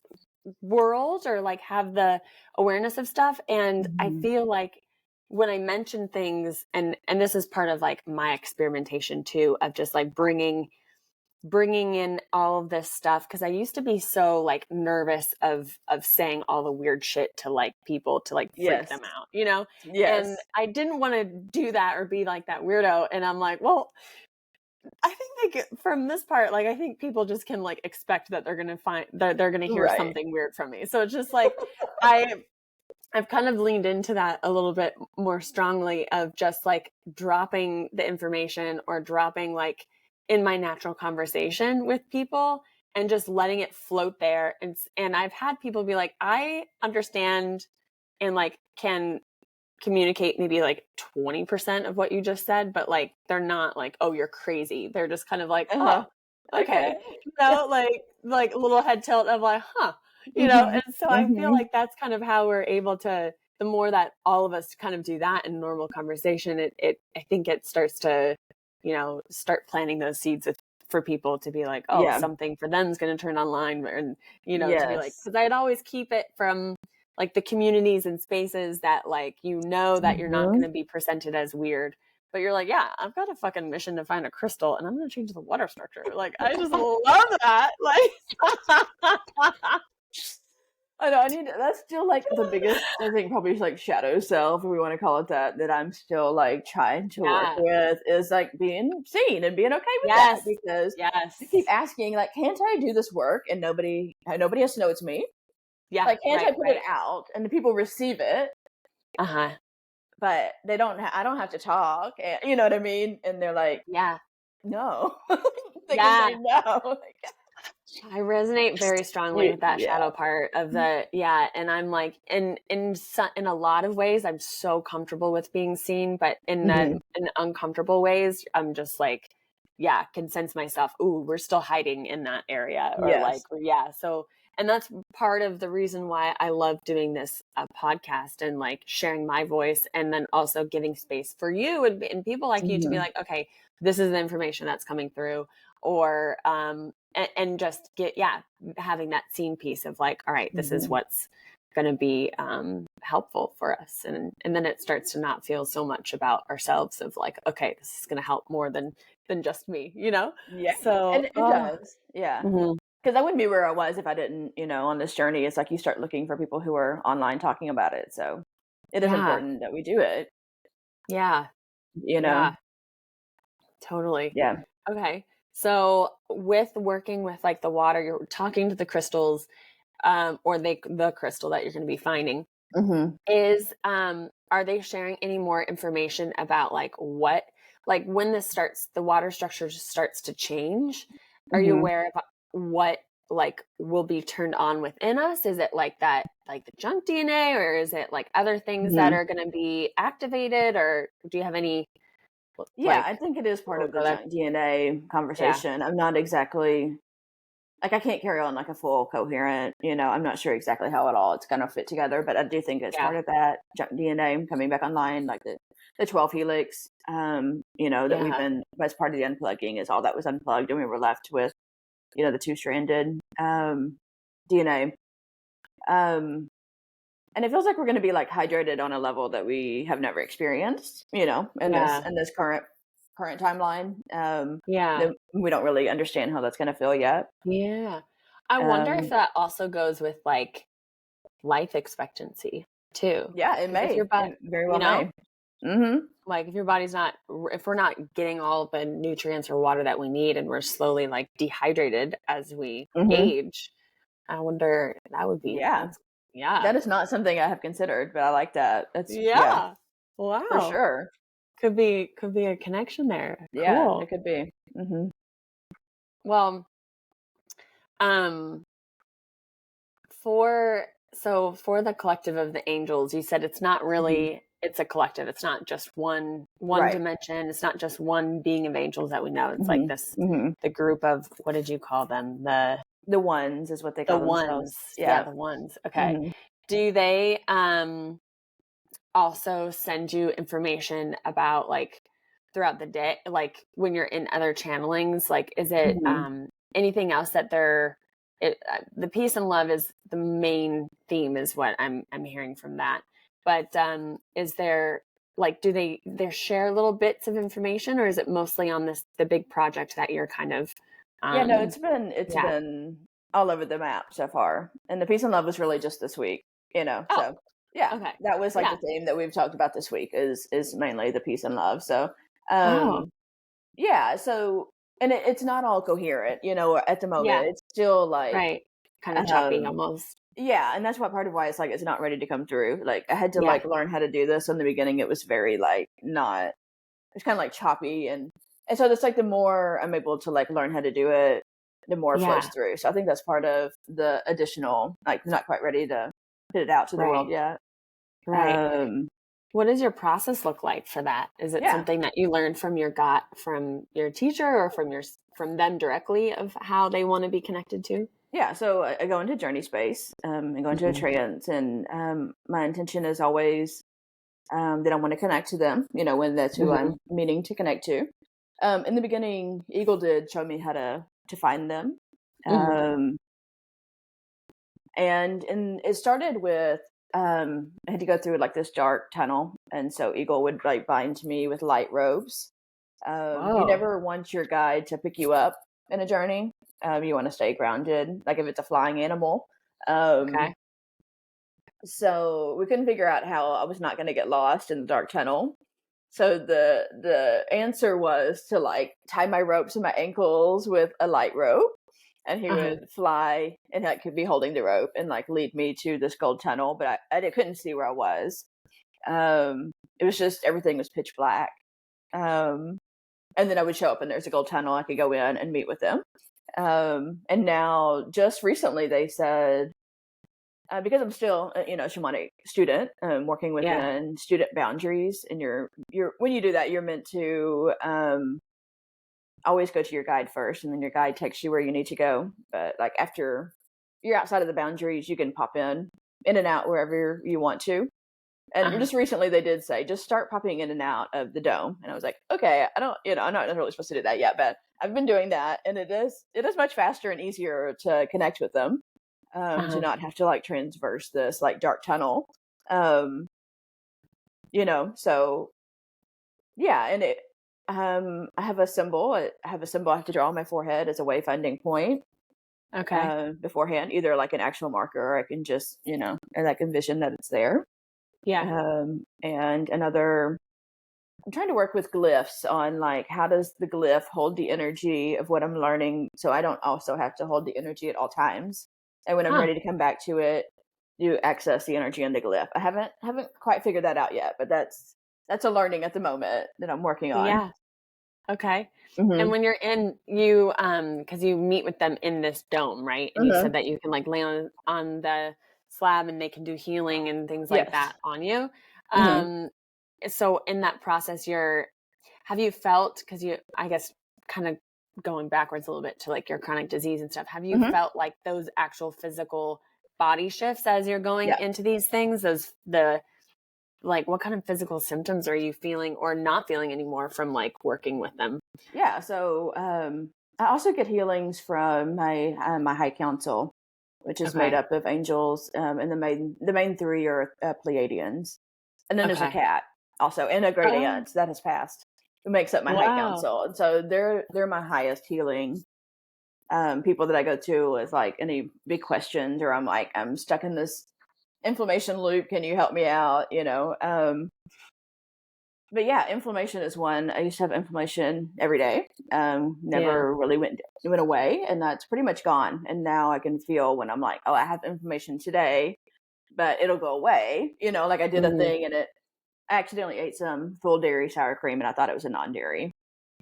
world or like have the awareness of stuff. And I Mm-hmm. feel like when I mention things, and this is part of like my experimentation too, of just like bringing in all of this stuff, because I used to be so like nervous of saying all the weird shit to like people to like freak Yes. them out. And Yes. I didn't want to do that or be like that weirdo. And I'm like, well, I think like from this part, like I think people just can like expect that they're gonna find that they're gonna hear Right. something weird from me. So it's just like I I've kind of leaned into that a little bit more strongly, of just like dropping the information or dropping like in my natural conversation with people and just letting it float there. And I've had people be like, I understand and like can communicate maybe like 20% of what you just said, but like they're not like, oh, you're crazy. They're just kind of like, Uh-huh. oh, okay. Okay. Like a little head tilt of like, huh. Mm-hmm. And so I feel Mm-hmm. like that's kind of how we're able to, the more that all of us kind of do that in normal conversation, I think it starts to, start planting those seeds for people to be like, oh, Yeah. something for them is going to turn online, and, to be like, Yes. because I'd always keep it from like the communities and spaces that like, that you're not Mm-hmm. going to be presented as weird, but you're like, yeah, I've got a fucking mission to find a crystal and I'm going to change the water structure. Like, I just love that. Like, I know. That's still like the biggest. I think probably like shadow self, if we want to call it that. That I'm still like trying to work yeah. with is like being seen and being okay with that, Yes. because Yes. I keep asking like, can't I do this work and nobody has to know it's me? Yeah. Like, can't I Right. put it Right. out and the people receive it, Uh-huh. but they don't. I don't have to talk. And, you know what I mean? And they're like, Yeah. no, they can Yeah. say no. Like, I resonate very strongly with that yeah. shadow part of and I'm like, in a lot of ways, I'm so comfortable with being seen, but Hmm. in uncomfortable ways, I'm just like, yeah, can sense myself. Ooh, we're still hiding in that area, or like, Yes. yeah. So, and that's part of the reason why I love doing this podcast and like sharing my voice, and then also giving space for you and people like you to be Hmm. like, okay, this is the information that's coming through, or and just having that scene piece of like, all right, this is Hmm. what's going to be helpful for us, and then it starts to not feel so much about ourselves of like, okay, this is going to help more than just me. Yeah. So And it does. Yeah. mhm. Because I wouldn't be where I was if I didn't, on this journey. It's like you start looking for people who are online talking about it. So it is Yeah, important that we do it, yeah, you know? yeah, totally. Yeah. Okay, so with working with like the water, you're talking to the crystals, or the crystal that you're going to be finding. Hmm. Is are they sharing any more information about like what, like when the water structure just starts to change? Are you Hmm. aware of what like will be turned on within us? Is it like that, like the junk DNA, or is it like other things that Hmm. are going to be activated, or do you have any Yeah, I like, think it is part we'll of the go there? junk DNA Yeah, conversation. I'm not exactly like I can't carry on like a full coherent, I'm not sure exactly how it's gonna fit together, but I do think it's yeah, part of that junk DNA coming back online, like the 12 helix, that we've yeah, been as part of the unplugging is all that was unplugged and we were left with, the two-stranded DNA. Um and it feels like we're gonna be like hydrated on a level that we have never experienced, in this yeah, current timeline. yeah, That we don't really understand how that's gonna feel yet. yeah. I wonder if Um that also goes with like life expectancy too. Yeah, it Because if your may. body, It very you well know, may. Mhm. like if your body's not, if we're not getting all the nutrients or water that we need and we're slowly like dehydrated as we Mhm. age, I wonder, Yeah. that's, yeah. That is not something I have considered, but I like that. That's yeah, Yeah. for Wow. sure. Could be a connection there. Yeah, it Cool. could be. Mhm. Well, um, for the collective of the angels, you said it's not Mhm. really, it's a collective. It's not just one Right. dimension. It's not just one being of angels that we know. It's like Mhm. this, Mhm. the group of, what did you call them? The ones is what they The call themselves. ones. Yeah, Yeah. the ones. Okay. Hmm. Do they also send you information about like throughout the day, like when you're in other channelings? Like, is it Hmm. anything else that the peace and love is the main theme, is what I'm hearing from that. But is there like, do they share little bits of information, or is it mostly on the big project that you're kind of Yeah, no, um it's yeah. been all over the map so far. And the peace and love was really just this week, Oh, So yeah, okay. that was like the Yeah. theme that we've talked about this week is mainly the peace and love. So Oh, yeah, so and it's not all coherent, at the yeah. moment. It's still like Right. Kind of choppy um almost. yeah, and that's what part of why it's like it's not ready to come through. Like I had to Yeah. like learn how to do this in the beginning. It was very like not it's kind of like choppy and so it's like the more I'm able to like learn how to do it, the more it flows Yeah. through. So I think that's part of the additional like not quite ready to put it out to the world Right. yet. Right. Um What does your process look like for that? Is it yeah. something that you learned from from your teacher, or from them directly of how they want to be connected to? Yeah, so I go into journey space, and go into a Mhm. trance, and my intention is always that I want to connect to them, when that's who Mhm. I'm meaning to connect to. In the beginning, Eagle did show me how to find them, Mhm. um, and it started with I had to go through like this dark tunnel, and so Eagle would like bind me with light ropes. You Whoa. never want your guide to pick you up in a journey. You want to stay grounded, like if it's a flying animal. Um, Okay. so we couldn't figure out how I was not going to get lost in the dark tunnel. So the answer was to like tie my ropes to my ankles with a light rope, and he Uh-huh. would fly and I could be holding the rope and like lead me to this gold tunnel, but I couldn't see where I was. It was just everything was pitch black. Um, and then I would show up and there's a gold tunnel. I could go in and meet with them. And now just recently they said because I'm still, a shamanic student, working Yeah. within student boundaries, and you're when you do that, you're meant to always go to your guide first, and then your guide takes you where you need to go. But like after you're outside of the boundaries, you can pop in and out wherever you want to. And Uh-huh. just recently, they did say just start popping in and out of the dome, and I was like, okay, I don't, I'm not really supposed to do that yet, but I've been doing that, and it is much faster and easier to connect with them to Uh-huh. not have to like transverse this like dark tunnel. Um, so yeah, and I have a symbol. I have a symbol I have to draw on my forehead as a wayfinding point Okay. beforehand, either like an actual marker or I can just, and like envision that it's there. Yeah. And another I'm trying to work with glyphs on like how does the glyph hold the energy of what I'm learning so I don't also have to hold the energy at all times. And when I'm Huh. ready to come back to it, you access the energy in the glyph. I haven't quite figured that out yet, but that's a learning at the moment that I'm working on. Yeah. Okay. And Mhm. when you're because you meet with them in this dome, right? And you said Mhm. that you can like lay on the slab and they can do healing and things like Yes. that on you. Mhm. Um, so in that process, have you felt, because I guess kind of going backwards a little bit to like your chronic disease and stuff, have you Mhm. felt like those actual physical body shifts as you're going Yeah. into these things? The like, what kind of physical symptoms are you feeling or not feeling anymore from like working with them? Yeah, so I also get healings from my high council, which is made Okay. up of angels, and the main three are Pleiadians, and then there's a Okay. cat also, and a great Oh, aunt that has passed, who makes up my high wow. council, and so they're my highest healing people that I go to with like any big questions, or I'm stuck in this inflammation loop. Can you help me out? But yeah, inflammation is one. I used to have inflammation every day. Yeah. Never really went away, and that's pretty much gone. And now I can feel when I'm like, oh, I have inflammation today, but it'll go away. Like I did a Mhm. thing and I accidentally ate some full dairy sour cream, and I thought it was a non-dairy,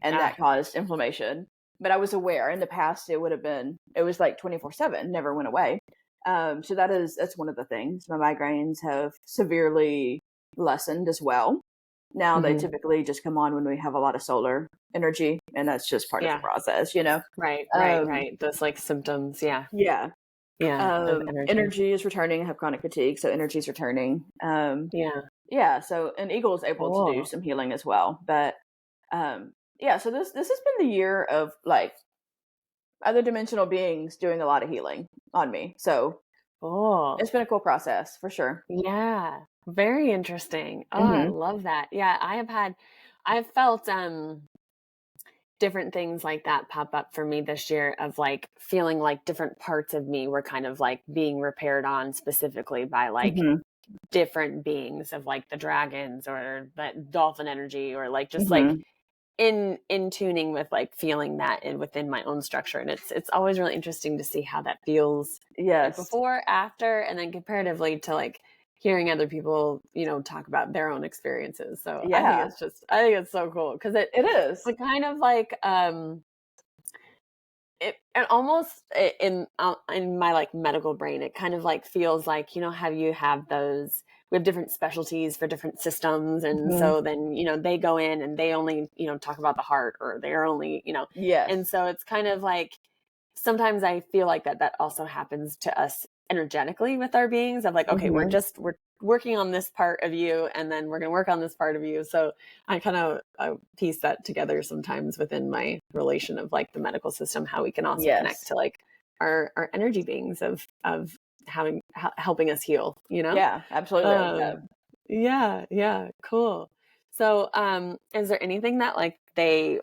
and that Ah, caused inflammation. But I was aware. In the past, it was like 24/7, never went away. So that's one of the things. My migraines have severely lessened as well. Now they mhm. typically just come on when we have a lot of solar energy and that's just part of the Yeah. process, you know? Right. Um, Those like symptoms. Yeah. yeah. Of energy. Energy is returning. I have chronic fatigue, so energy is returning. Yeah. Yeah, so an eagle is able to do Cool. some healing as well. But yeah, so this has been the year of like other dimensional beings doing a lot of healing on me. So Cool. it's been a cool process for sure. Yeah. Very interesting. Oh, I Hmm. love that. Yeah, I've felt different things like that pop up for me this year of like feeling like different parts of me were kind of like being repaired on specifically by like Hmm. different beings of like the dragons or that dolphin energy or like just like Hmm. in tuning with like feeling that in within my own structure. And it's always really interesting to see how that feels like Yes. before, after, and then comparatively to like hearing other people, talk about their own experiences. So Yeah, I think it's so cool because it is. it kind of like it and almost in my like medical brain, it kind of like feels like how you have those. We have different specialties for different systems, and Hmm. so then they go in and they only talk about the heart, or they're only Yes. and so it's kind of like sometimes I feel like that also happens to us energetically with our beings of like, okay, Hmm. we're working on this part of you, and then we're going to work on this part of you. So I kind of piece that together sometimes within my relation of like the medical system, how we can also connect Yes. to like our energy beings of helping us heal, Yeah, absolutely. Yeah. um yeah, cool. So is there anything that like they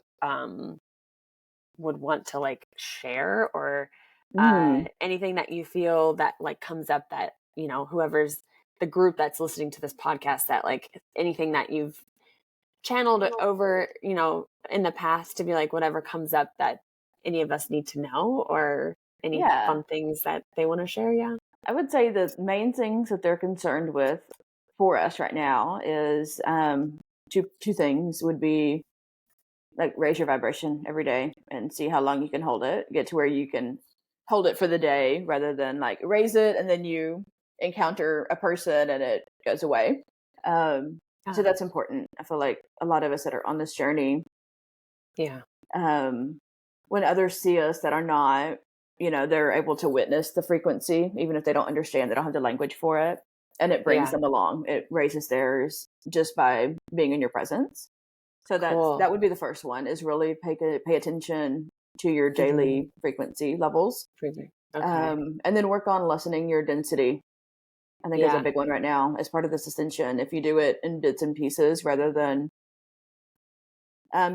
would want to like share, or Mm. anything that you feel that like comes up that whoever's the group that's listening to this podcast, that like anything that you've channeled over in the past to be like whatever comes up that any of us need to know, or any Yeah. fun things that they want to share. Yeah. I would say the main things that they're concerned with for us right now is two things would be like raise your vibration every day and see how long you can hold it. Get to where you can hold it for the day rather than like raise it and then you encounter a person and it goes away. So Ah, that's important. I feel like a lot of us that are on this journey, yeah. um, when others see us that are not, they're able to witness the frequency, even if they don't understand, they don't have the language for it. And it brings Yeah. them along. It raises theirs just by being in your presence. So Cool. that would be the first one, is really pay attention to your Hmm. daily frequency levels. Okay. And then work on lessening your density. I think is a Yeah. big one right now as part of this ascension. If you do it in bits and pieces rather than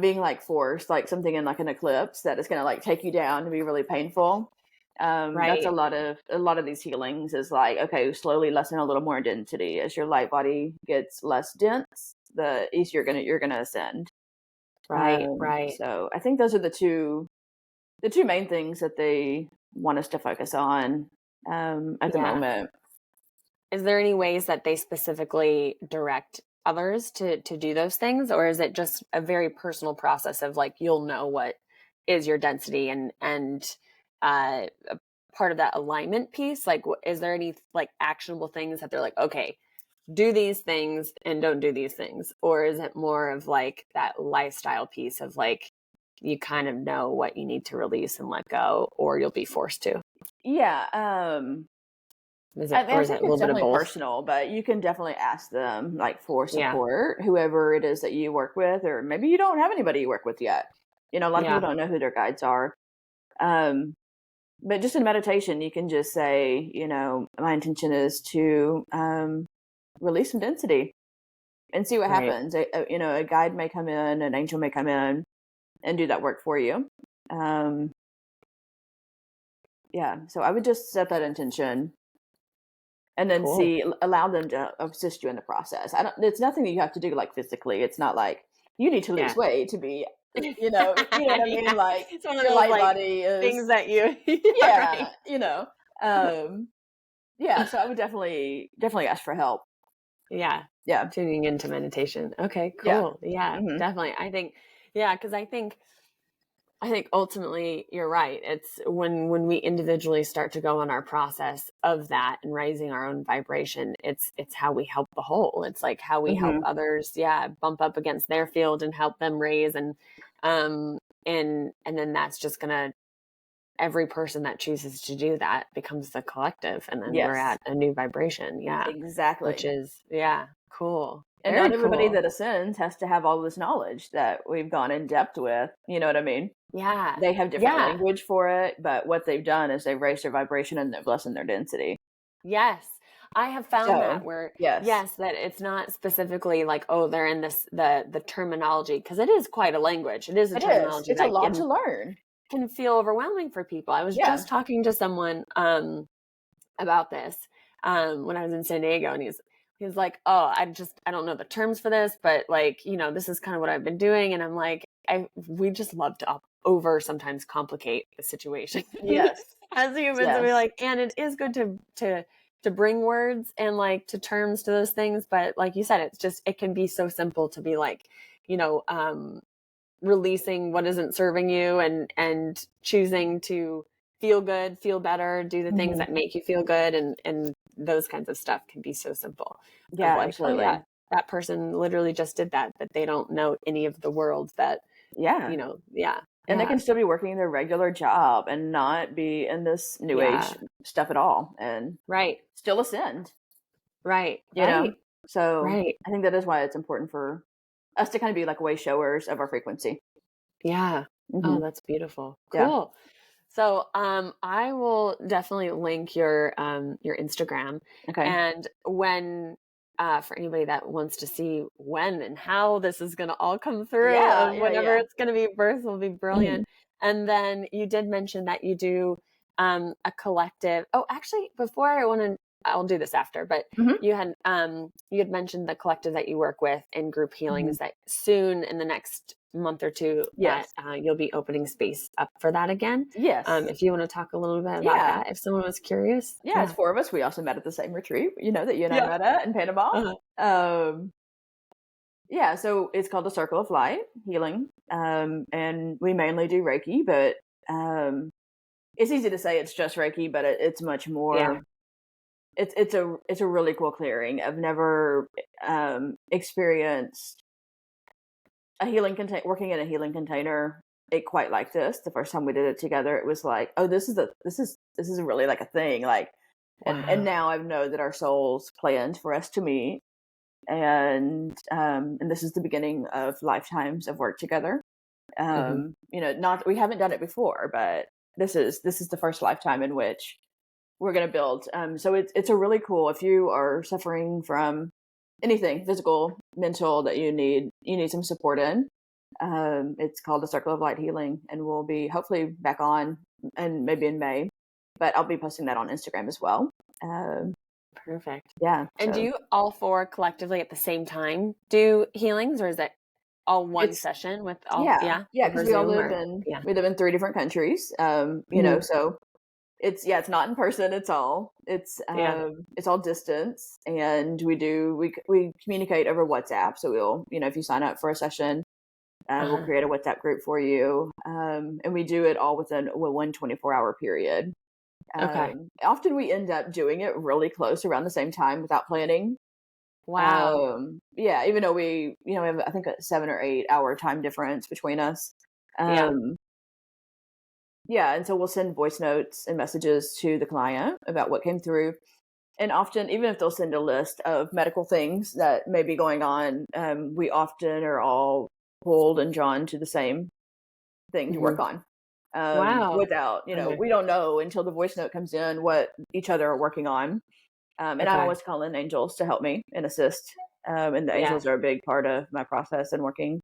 being like forced, like something in like an eclipse that is going to like take you down and be really painful. That's Right. a lot of these healings is like, okay, slowly lessen a little more density as your light body gets less dense, the easier you're gonna ascend. Right. So I think those are the two main things that they want us to focus on at the Yeah. moment. Is there any ways that they specifically direct others to do those things, or is it just a very personal process of like you'll know what is your density and a part of that alignment piece? Like, is there any like actionable things that they're like, okay, do these things and don't do these things, or is it more of like that lifestyle piece of like you kind of know what you need to release and let go, or you'll be forced to? Yeah, Is I it, mean, or I is it think a it's little bit of definitely both? personal, but you can definitely ask them like for Yeah. support, whoever it is that you work with, or maybe you don't have anybody you work with yet. A lot of people Yeah. don't know who their guides are. Um, but just in meditation, you can just say, my intention is to release some density and see what Right. happens. A guide may come in, an angel may come in and do that work for you. Um, yeah, so I would just set that intention and then Cool. allow them to assist you in the process. I don't It's nothing that you have to do like physically. It's not like you need to lose Yeah. weight to be what I mean? Yeah. Like It's one of your those light like body is things that you yeah, yeah, right. um yeah, so I would definitely ask for help. Yeah. Yeah. Tuning into meditation. Okay, Yeah. cool. Yeah, Mhm. definitely. I think, yeah, because I think I think ultimately you're right. It's when we individually start to go on our process of that and raising our own vibration, it's how we help the whole. It's like how we help Mm-hmm. others, bump up against their field and help them raise, um and then that's just gonna, every person that chooses to do that becomes the collective, and then we're Yes, at a new vibration. Yeah. Which exactly. is cool. And Very not everybody cool. that ascends has to have all this knowledge that we've gone in depth with. You know what I mean? Yeah. They have different Yeah. language for it, but what they've done is they've raised their vibration and they've lessened their density. Yes. I have found that So, where, yes, yes, that it's not specifically like, oh, they're in this, the terminology, because it is quite a language. It is a it is. terminology It's a that lot to learn. can feel overwhelming for people. I was Yeah. just talking to someone about this when I was in San Diego, and he's like, oh, I don't know the terms for this, but like, this is kind of what I've been doing. And I'm like, we just love to over sometimes complicate the situation Yes. as humans, and be Yes. like, and it is good to bring words and like to terms to those things, but like you said, it can be so simple to be like, you know um releasing what isn't serving you, and choosing to feel good, feel better, do the things Hmm. that make you feel good, and those kinds of stuff can be so simple, of Yeah, like, oh yeah, absolutely. that person literally just did that, but they don't know any of the world that, Yeah. yeah, And they yeah, can still be working their regular job and not be in this new age yeah, stuff at all and right, still ascend, right, you know? right, So right, I think that is why it's important for us to kind of be like way showers of our frequency. yeah. Hmm. Oh, that's beautiful. Yeah. Cool. So, I will definitely link your Instagram, Okay. and when, for anybody that wants to see when and how this is going to all come through, Yeah. and Yeah. whenever Yeah. it's going to be birth will be brilliant. Hmm. And then you did mention that you do a collective. Oh, actually, before I'll do this after, but Hmm. you had mentioned the collective that you work with in group Hmm. healings, that soon in the next month or two that Yes. you'll be opening space up for that again. Yes. If you want to talk a little bit about Yeah. that, if someone was curious. Yeah. It's Yeah. four of us. We also met at the same retreat, that you and I Yeah. met at in Panama. Uh-huh. Um, yeah. So it's called the Circle of Light Healing. And we mainly do Reiki, but um, it's easy to say it's just Reiki, but it's much Yeah. more. It's a really cool clearing. I've never experienced a healing contain working in a healing container it quite like this. The first time we did it together, it was like, oh, this is really like a thing. Like, and Wow. now I know that our souls planned for us to meet, and this is the beginning of lifetimes of work together. Hmm. Not we haven't done it before, but this is the first lifetime in which we're going to build. So it's a really cool. If you are suffering from anything physical, mental that you need some support in, it's called the Circle of Light Healing, and we'll be hopefully back on, and maybe in May, but I'll be posting that on Instagram as well. Um, Perfect. yeah. And do So you all four collectively at the same time do healings, or is it all one it's session with all, yeah, yeah, over because we all Zoom, live or in yeah? we live in three different countries. Hmm. So it's not in person. Yeah. It's all distance, and we communicate over WhatsApp. So we'll, if you sign up for a session, we'll Uh-huh. create a WhatsApp group for you, and we do it all within a 1 24-hour period. Okay. Often we end up doing it really close around the same time without planning. Wow. Yeah, even though we have, I think, a 7 or 8 hour time difference between us. Yeah. Um, yeah, and so we'll send voice notes and messages to the client about what came through. And often, even if they'll send a list of medical things that may be going on, we often are all pulled and drawn to the same thing to Hmm. work on. Wow. Without, Okay. we don't know until the voice note comes in what each other are working on. And I Okay. always call in angels to help me and assist. And the Yeah. angels are a big part of my process and working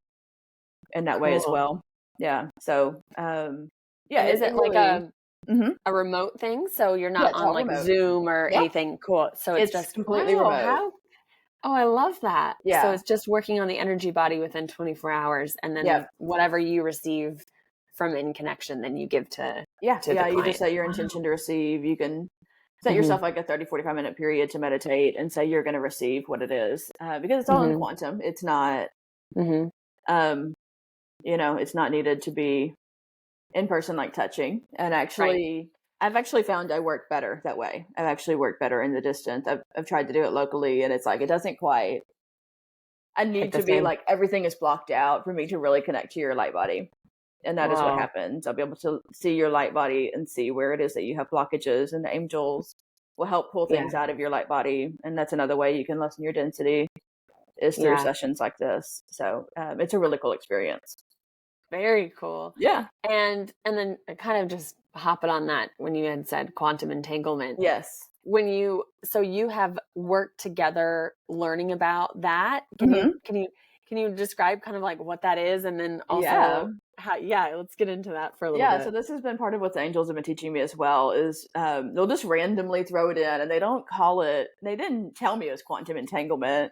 in that way as Cool. well. Yeah. So, yeah, And is it it like really, hmm a remote thing? So you're yeah, not it's on all like remote. Zoom or Yep. anything? Cool. So it's It's just, completely wow, remote. how, oh, I love that. So Yeah. it's just working on the energy body within 24 hours, and then Yep. whatever you receive from in connection, then you give Yeah. to the Yeah. You just client. set your Wow. intention to receive. You can set Hmm. yourself like a 30 to 45 minute period to meditate and say you're going to receive what it is, because it's all in Hmm. quantum. It's not, Hmm. um, it's not needed to be in person, like touching. And actually, I've actually found I work better that way. I've actually worked better in the distance. I've tried to do it locally, and it's like it doesn't quite. I Hit need the to be same. like everything is blocked out for me to really connect to your light body. And that is what Whoa. happens. I'll be able to see your light body and see where it is that you have blockages, and the angels will help pull Yeah. things out of your light body. And that's another way you can lessen your density is through Yeah. sessions like this. So it's a really cool experience. Very cool. Yeah. And then kind of just hopping on that when you had said quantum entanglement. Yes. When you have worked together learning about that. Mm-hmm. Can you describe kind of like what that is, and then Yeah. also how, let's get into that for a little Yeah, bit. so this has been part of what the angels have been teaching me as well is they'll just randomly throw it in, and they don't call it, they didn't tell me it was quantum entanglement.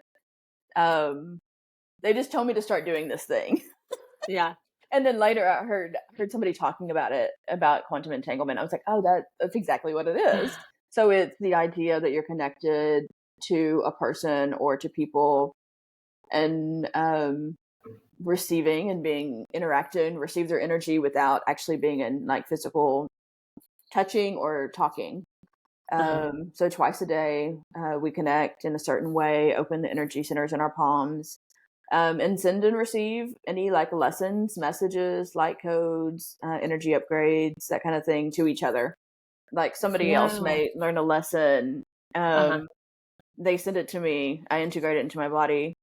They just told me to start doing this thing. Yeah. And then later I heard somebody talking about it, about quantum entanglement. I was like, oh, that's exactly what it is. So it's the idea that you're connected to a person or to people, and receiving and being interacted and receive their energy without actually being in like physical touching or talking. So twice a day, we connect in a certain way, open the energy centers in our palms, and send and receive any like lessons, messages, light codes, energy upgrades, that kind of thing to each other. Like somebody else Wow. may learn a lesson. They send it to me. I integrate it into my body.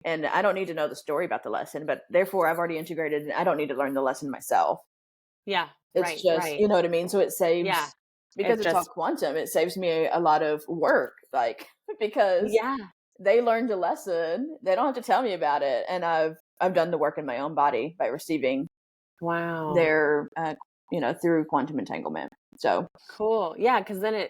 And I don't need to know the story about the lesson, but therefore I've already integrated and I don't need to learn the lesson myself. Yeah. It's just, you know what I mean? So it Yeah. saves, because It's it's all just, quantum, it saves me a lot of work, like, because yeah. they learned a lesson. They don't have to tell me about it. And I've done the work in my own body by receiving Wow. their, through quantum entanglement. So Cool. Yeah, because then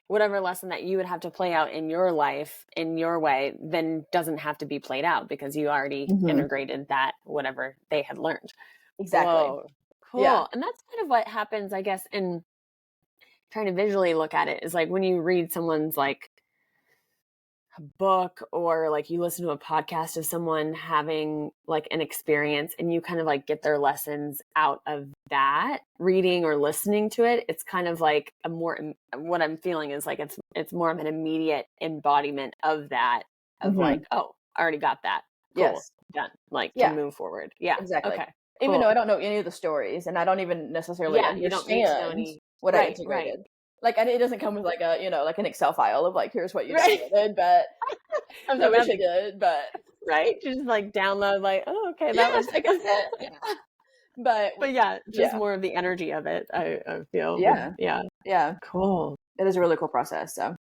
whatever lesson that you would have to play out in your life in your way, then doesn't have to be played out because you already integrated that, whatever they had learned. exactly. Whoa. Yeah. Cool. And that's kind of what happens, I guess, in trying to visually look at it, is like when you read someone's like a book, or like you listen to a podcast of someone having like an experience, and you kind of like get their lessons out of that reading or listening to it. It's kind of like a more, what I'm feeling is like it's more of an immediate embodiment of that, of like, oh, I already got that. Cool. Yes. Done. Like Yeah. can move forward. Yeah. Exactly. Okay. Even Cool. though I don't know any of the stories, and I don't even necessarily Yeah, you don't need to know understand any. what I Right. integrated. Like, it doesn't come with like a, like an Excel file of like, here's what you Right. downloaded, but I wish it Nothing. did, but Right. Just like download, like, oh, okay, that yeah, was. take a sip. Yeah. But But yeah, just yeah, more of the energy of it, I feel. yeah, Yeah. yeah. Cool. It is a really cool process. So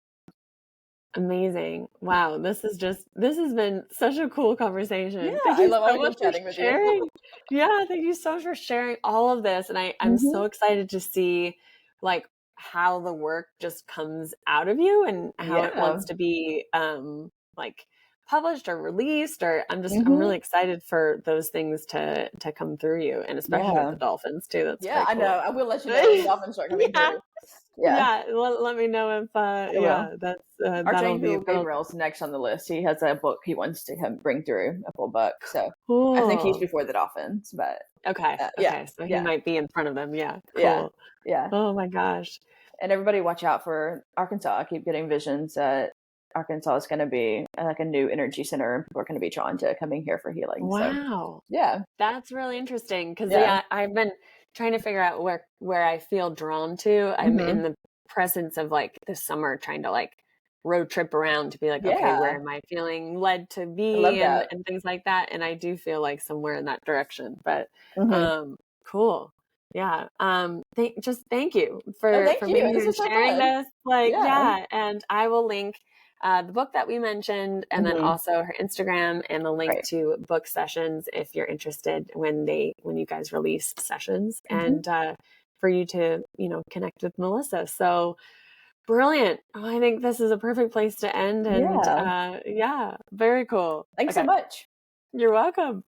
Amazing. Wow. This has been such a cool conversation. yeah, Thank I you love so always much love for chatting with you. sharing. Yeah. Thank you so much for sharing all of this. And I'm so excited to see like how the work just comes out of you and how it Yeah. wants to be, like published or released, or I'm Mhm. really excited for those things to come through you, and especially with Yeah. the dolphins too. That's Yeah, very I know. cool. I will let you know when the dolphins start coming Yeah. through. Yeah, Yeah. Let me know if, I will. that's, Archangel Gabriel's next on the list. He has a book he wants to bring through, a full book. So I think he's cool. before the dolphins, but Okay. yeah, Okay. So he yeah, might be in front of them. Yeah. yeah, Cool. yeah. Oh my gosh. And everybody watch out for Arkansas. I keep getting visions that Arkansas is going to be like a new energy center, and people are going to be drawn to coming here for healing. So Wow. yeah, That's really interesting because yeah. I've been trying to figure out where I feel drawn to. I'm in the presence of like this summer trying to like road trip around to be like, okay, where Yeah, am I feeling led to I love be, that. and things like that. And I do feel like somewhere in that direction. But Hmm. cool. Yeah. Thank you Oh, for thank you. being This here and is so sharing fun. this. Like, Yeah. yeah. And I will link the book that we mentioned, and then Hmm. also her Instagram, and the link Right. to book sessions if you're interested when you guys release sessions, and for you to connect with Melissa. So brilliant. Oh, I think this is a perfect place to end, and Yeah. yeah, very cool. Thanks so Okay, much. you're welcome.